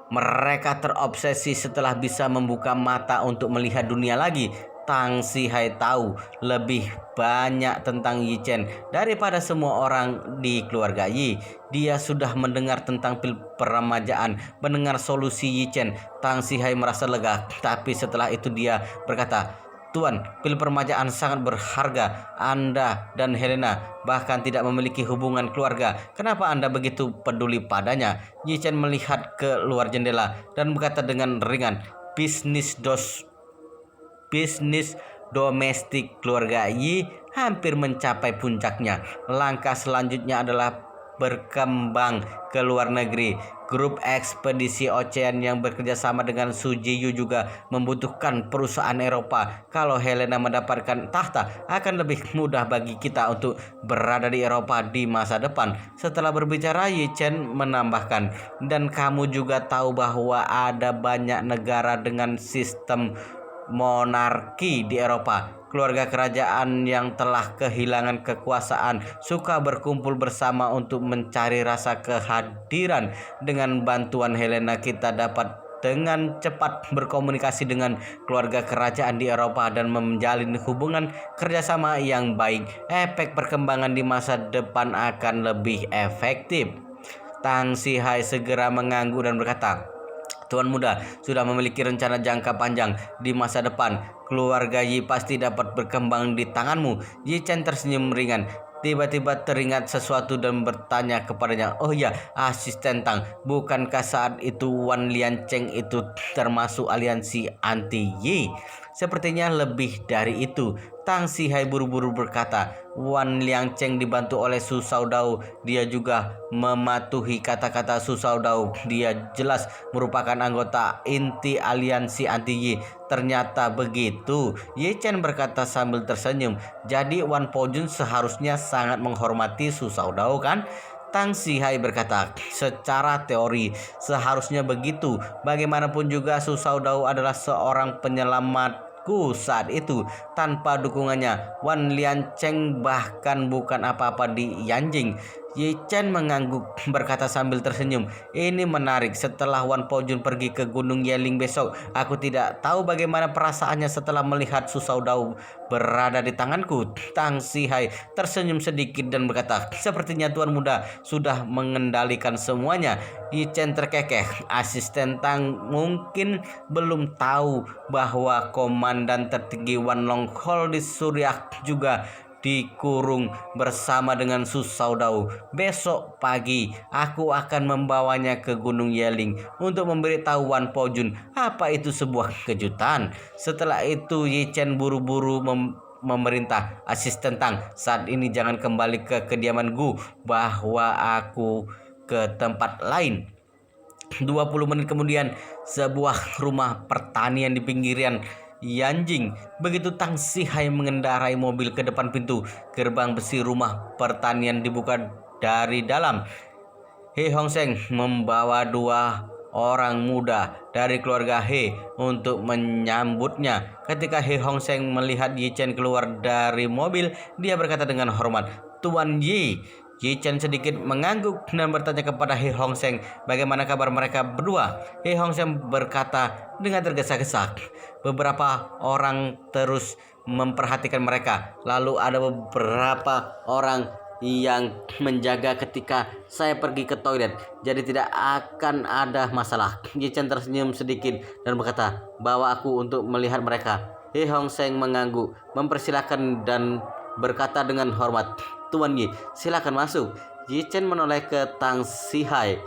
mereka terobsesi setelah bisa membuka mata untuk melihat dunia lagi. Tang Sihai tahu lebih banyak tentang Yi Chen daripada semua orang di keluarga Yi. Dia sudah mendengar tentang pil peremajaan, mendengar solusi Yi Chen. Tang Sihai merasa lega, tapi setelah itu dia berkata, Tuan, pil permajaan sangat berharga. Anda dan Helena bahkan tidak memiliki hubungan keluarga. Kenapa Anda begitu peduli padanya? Yi Chen melihat ke luar jendela dan berkata dengan ringan, bisnis domestik keluarga Yi hampir mencapai puncaknya. Langkah selanjutnya adalah berkembang ke luar negeri. Grup ekspedisi ocean yang bekerja sama dengan Su Jiyu juga membutuhkan perusahaan Eropa. Kalau Helena mendapatkan tahta, akan lebih mudah bagi kita untuk berada di Eropa di masa depan. Setelah berbicara, Yi Chen menambahkan, dan kamu juga tahu bahwa ada banyak negara dengan sistem monarki di Eropa. Keluarga kerajaan yang telah kehilangan kekuasaan suka berkumpul bersama untuk mencari rasa kehadiran. Dengan bantuan Helena, kita dapat dengan cepat berkomunikasi dengan keluarga kerajaan di Eropa dan menjalin hubungan kerjasama yang baik. Efek perkembangan di masa depan akan lebih efektif. Tang Sihai segera mengangguk dan berkata, Tuan muda sudah memiliki rencana jangka panjang di masa depan. Keluarga Yi pasti dapat berkembang di tanganmu. Yi Chen tersenyum ringan. Tiba-tiba teringat sesuatu dan bertanya kepadanya, oh ya, asisten Tang, bukankah saat itu Wan Liancheng itu termasuk aliansi anti Yi? Sepertinya lebih dari itu. Tang Sihai buru-buru berkata, Wan Liancheng dibantu oleh Su Shaodao. Dia juga mematuhi kata-kata Su Shaodao. Dia jelas merupakan anggota inti aliansi anti Yi. Ternyata begitu, Ye Chen berkata sambil tersenyum. Jadi Wan Po Jun seharusnya sangat menghormati Su Shaodao kan? Tang Sihai berkata, secara teori seharusnya begitu. Bagaimanapun juga Su Shaodao adalah seorang penyelamatku saat itu. Tanpa dukungannya, Wan Liancheng bahkan bukan apa-apa di Yanjing. Ye Chen mengangguk berkata sambil tersenyum. Ini menarik. Setelah Wan Po Jun pergi ke Gunung Yeling besok, aku tidak tahu bagaimana perasaannya setelah melihat Su Shaodao berada di tanganku. Tang Sihai tersenyum sedikit dan berkata, sepertinya Tuan muda sudah mengendalikan semuanya. Yi Chen terkekeh. Asisten Tang mungkin belum tahu bahwa komandan tertinggi Wan Long Hol di Suriah juga dikurung bersama dengan Su Shaodao. Besok pagi aku akan membawanya ke Gunung Yeling untuk memberitahu Wan Po Jun apa itu sebuah kejutan. Setelah itu Yi Chen buru-buru memerintah asisten Tang, saat ini jangan kembali ke kediaman Gu, bahwa aku ke tempat lain. 20 menit kemudian, sebuah rumah pertanian di pinggiran Yanjing. Begitu Tang Sihai mengendarai mobil ke depan pintu gerbang besi rumah pertanian dibuka dari dalam. He Hongseng membawa 2 orang muda dari keluarga He untuk menyambutnya. Ketika He Hongseng melihat Yi Chen keluar dari mobil, dia berkata dengan hormat, "Tuan Yi." Yi Chen sedikit mengangguk dan bertanya kepada He Hongseng, "Bagaimana kabar mereka berdua?" He Hongseng berkata dengan tergesa-gesa. Beberapa orang terus memperhatikan mereka. Lalu ada beberapa orang yang menjaga ketika saya pergi ke toilet, jadi tidak akan ada masalah. Yi Chen tersenyum sedikit dan berkata, "Bawa aku untuk melihat mereka." He Hongseng mengangguk, mempersilahkan dan berkata dengan hormat, "Tuan Yi, silakan masuk." Yi Chen menoleh ke Tang Sihai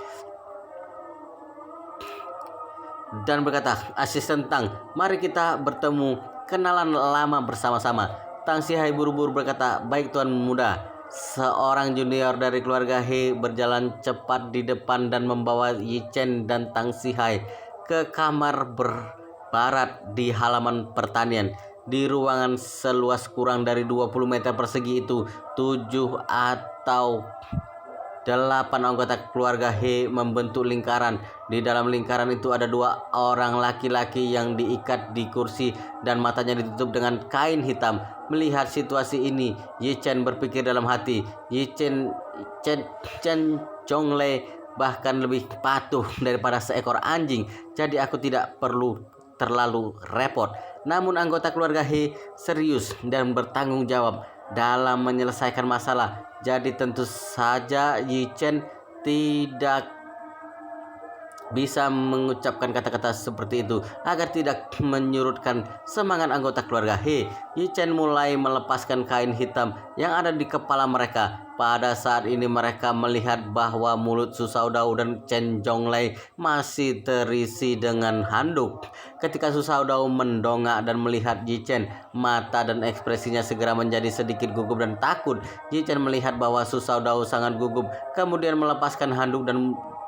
dan berkata, "Asisten Tang, mari kita bertemu, kenalan lama bersama-sama." Tang Sihai buru-buru berkata, "Baik Tuan Muda." Seorang junior dari keluarga He berjalan cepat di depan dan membawa Yi Chen dan Tang Sihai ke kamar berbarat di halaman pertanian. Di ruangan seluas kurang dari 20 meter persegi itu, 7 atau 8 anggota keluarga He membentuk lingkaran. Di dalam lingkaran itu ada 2 orang laki-laki yang diikat di kursi dan matanya ditutup dengan kain hitam. Melihat situasi ini, Yi Chen berpikir dalam hati, Chen Zhonglei bahkan lebih patuh daripada seekor anjing, jadi aku tidak perlu terlalu repot. Namun anggota keluarga He serius dan bertanggung jawab dalam menyelesaikan masalah. Jadi tentu saja Yi Chen tidak bisa mengucapkan kata-kata seperti itu agar tidak menyurutkan semangat anggota keluarga He. Yi Chen mulai melepaskan kain hitam yang ada di kepala mereka. Pada saat ini mereka melihat bahwa mulut Su Shaodao dan Chen Zhonglei masih terisi dengan handuk. Ketika Su Shaodao mendongak dan melihat Yi Chen, mata dan ekspresinya segera menjadi sedikit gugup dan takut. Yi Chen melihat bahwa Su Shaodao sangat gugup, kemudian melepaskan handuk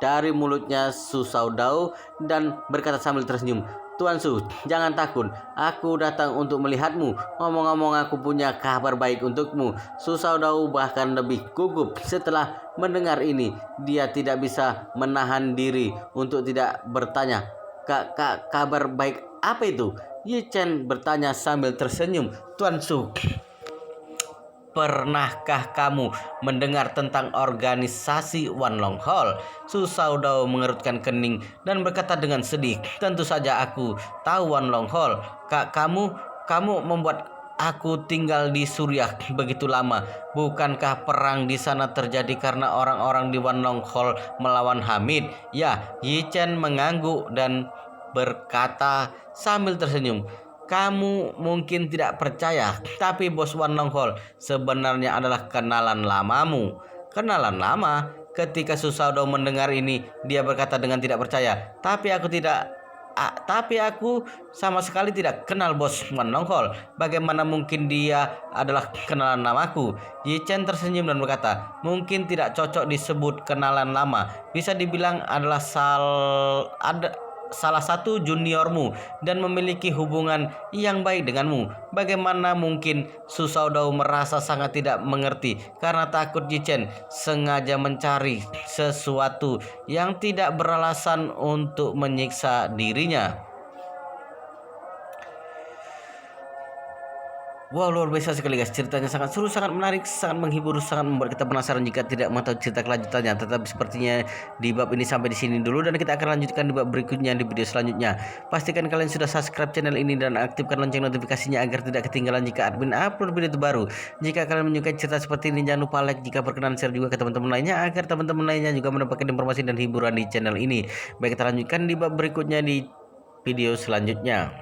dari mulutnya Su Shaodao dan berkata sambil tersenyum, "Tuan Su, jangan takut. Aku datang untuk melihatmu. Ngomong-ngomong, aku punya kabar baik untukmu." Su Shaodao bahkan lebih gugup setelah mendengar ini. Dia tidak bisa menahan diri untuk tidak bertanya, Kabar baik apa itu?" Yi Chen bertanya sambil tersenyum, "Tuan Su, pernahkah kamu mendengar tentang organisasi Wanlong Hall?" Su Shaodao mengerutkan kening dan berkata dengan sedih, "Tentu saja aku tahu Wanlong Hall. Kamu membuat aku tinggal di Suriah begitu lama. Bukankah perang di sana terjadi karena orang-orang di Wanlong Hall melawan Hamid?" "Ya." Yi Chen mengangguk dan berkata sambil tersenyum, "Kamu mungkin tidak percaya, tapi bos Wanlong Hall sebenarnya adalah kenalan lamamu." "Kenalan lama?" Ketika Su Shaodao mendengar ini, dia berkata dengan tidak percaya, Tapi aku sama sekali tidak kenal bos Wanlong Hall. Bagaimana mungkin dia adalah kenalan lamaku?" Yi Chen tersenyum dan berkata, "Mungkin tidak cocok disebut kenalan lama. Bisa dibilang adalah salah satu juniormu dan memiliki hubungan yang baik denganmu. Bagaimana mungkin?" Su Shaodao merasa sangat tidak mengerti karena takut Yi Chen sengaja mencari sesuatu yang tidak beralasan untuk menyiksa dirinya. Wow, luar biasa sekali guys, ceritanya sangat seru, sangat menarik, sangat menghibur, sangat membuat kita penasaran jika tidak mau tahu cerita kelanjutannya. Tetapi sepertinya di bab ini sampai di sini dulu dan kita akan lanjutkan di bab berikutnya di video selanjutnya. Pastikan kalian sudah subscribe channel ini dan aktifkan lonceng notifikasinya agar tidak ketinggalan jika admin upload video terbaru. Jika kalian menyukai cerita seperti ini, jangan lupa like, jika berkenan share juga ke teman-teman lainnya agar teman-teman lainnya juga mendapatkan informasi dan hiburan di channel ini. Baik, kita lanjutkan di bab berikutnya di video selanjutnya.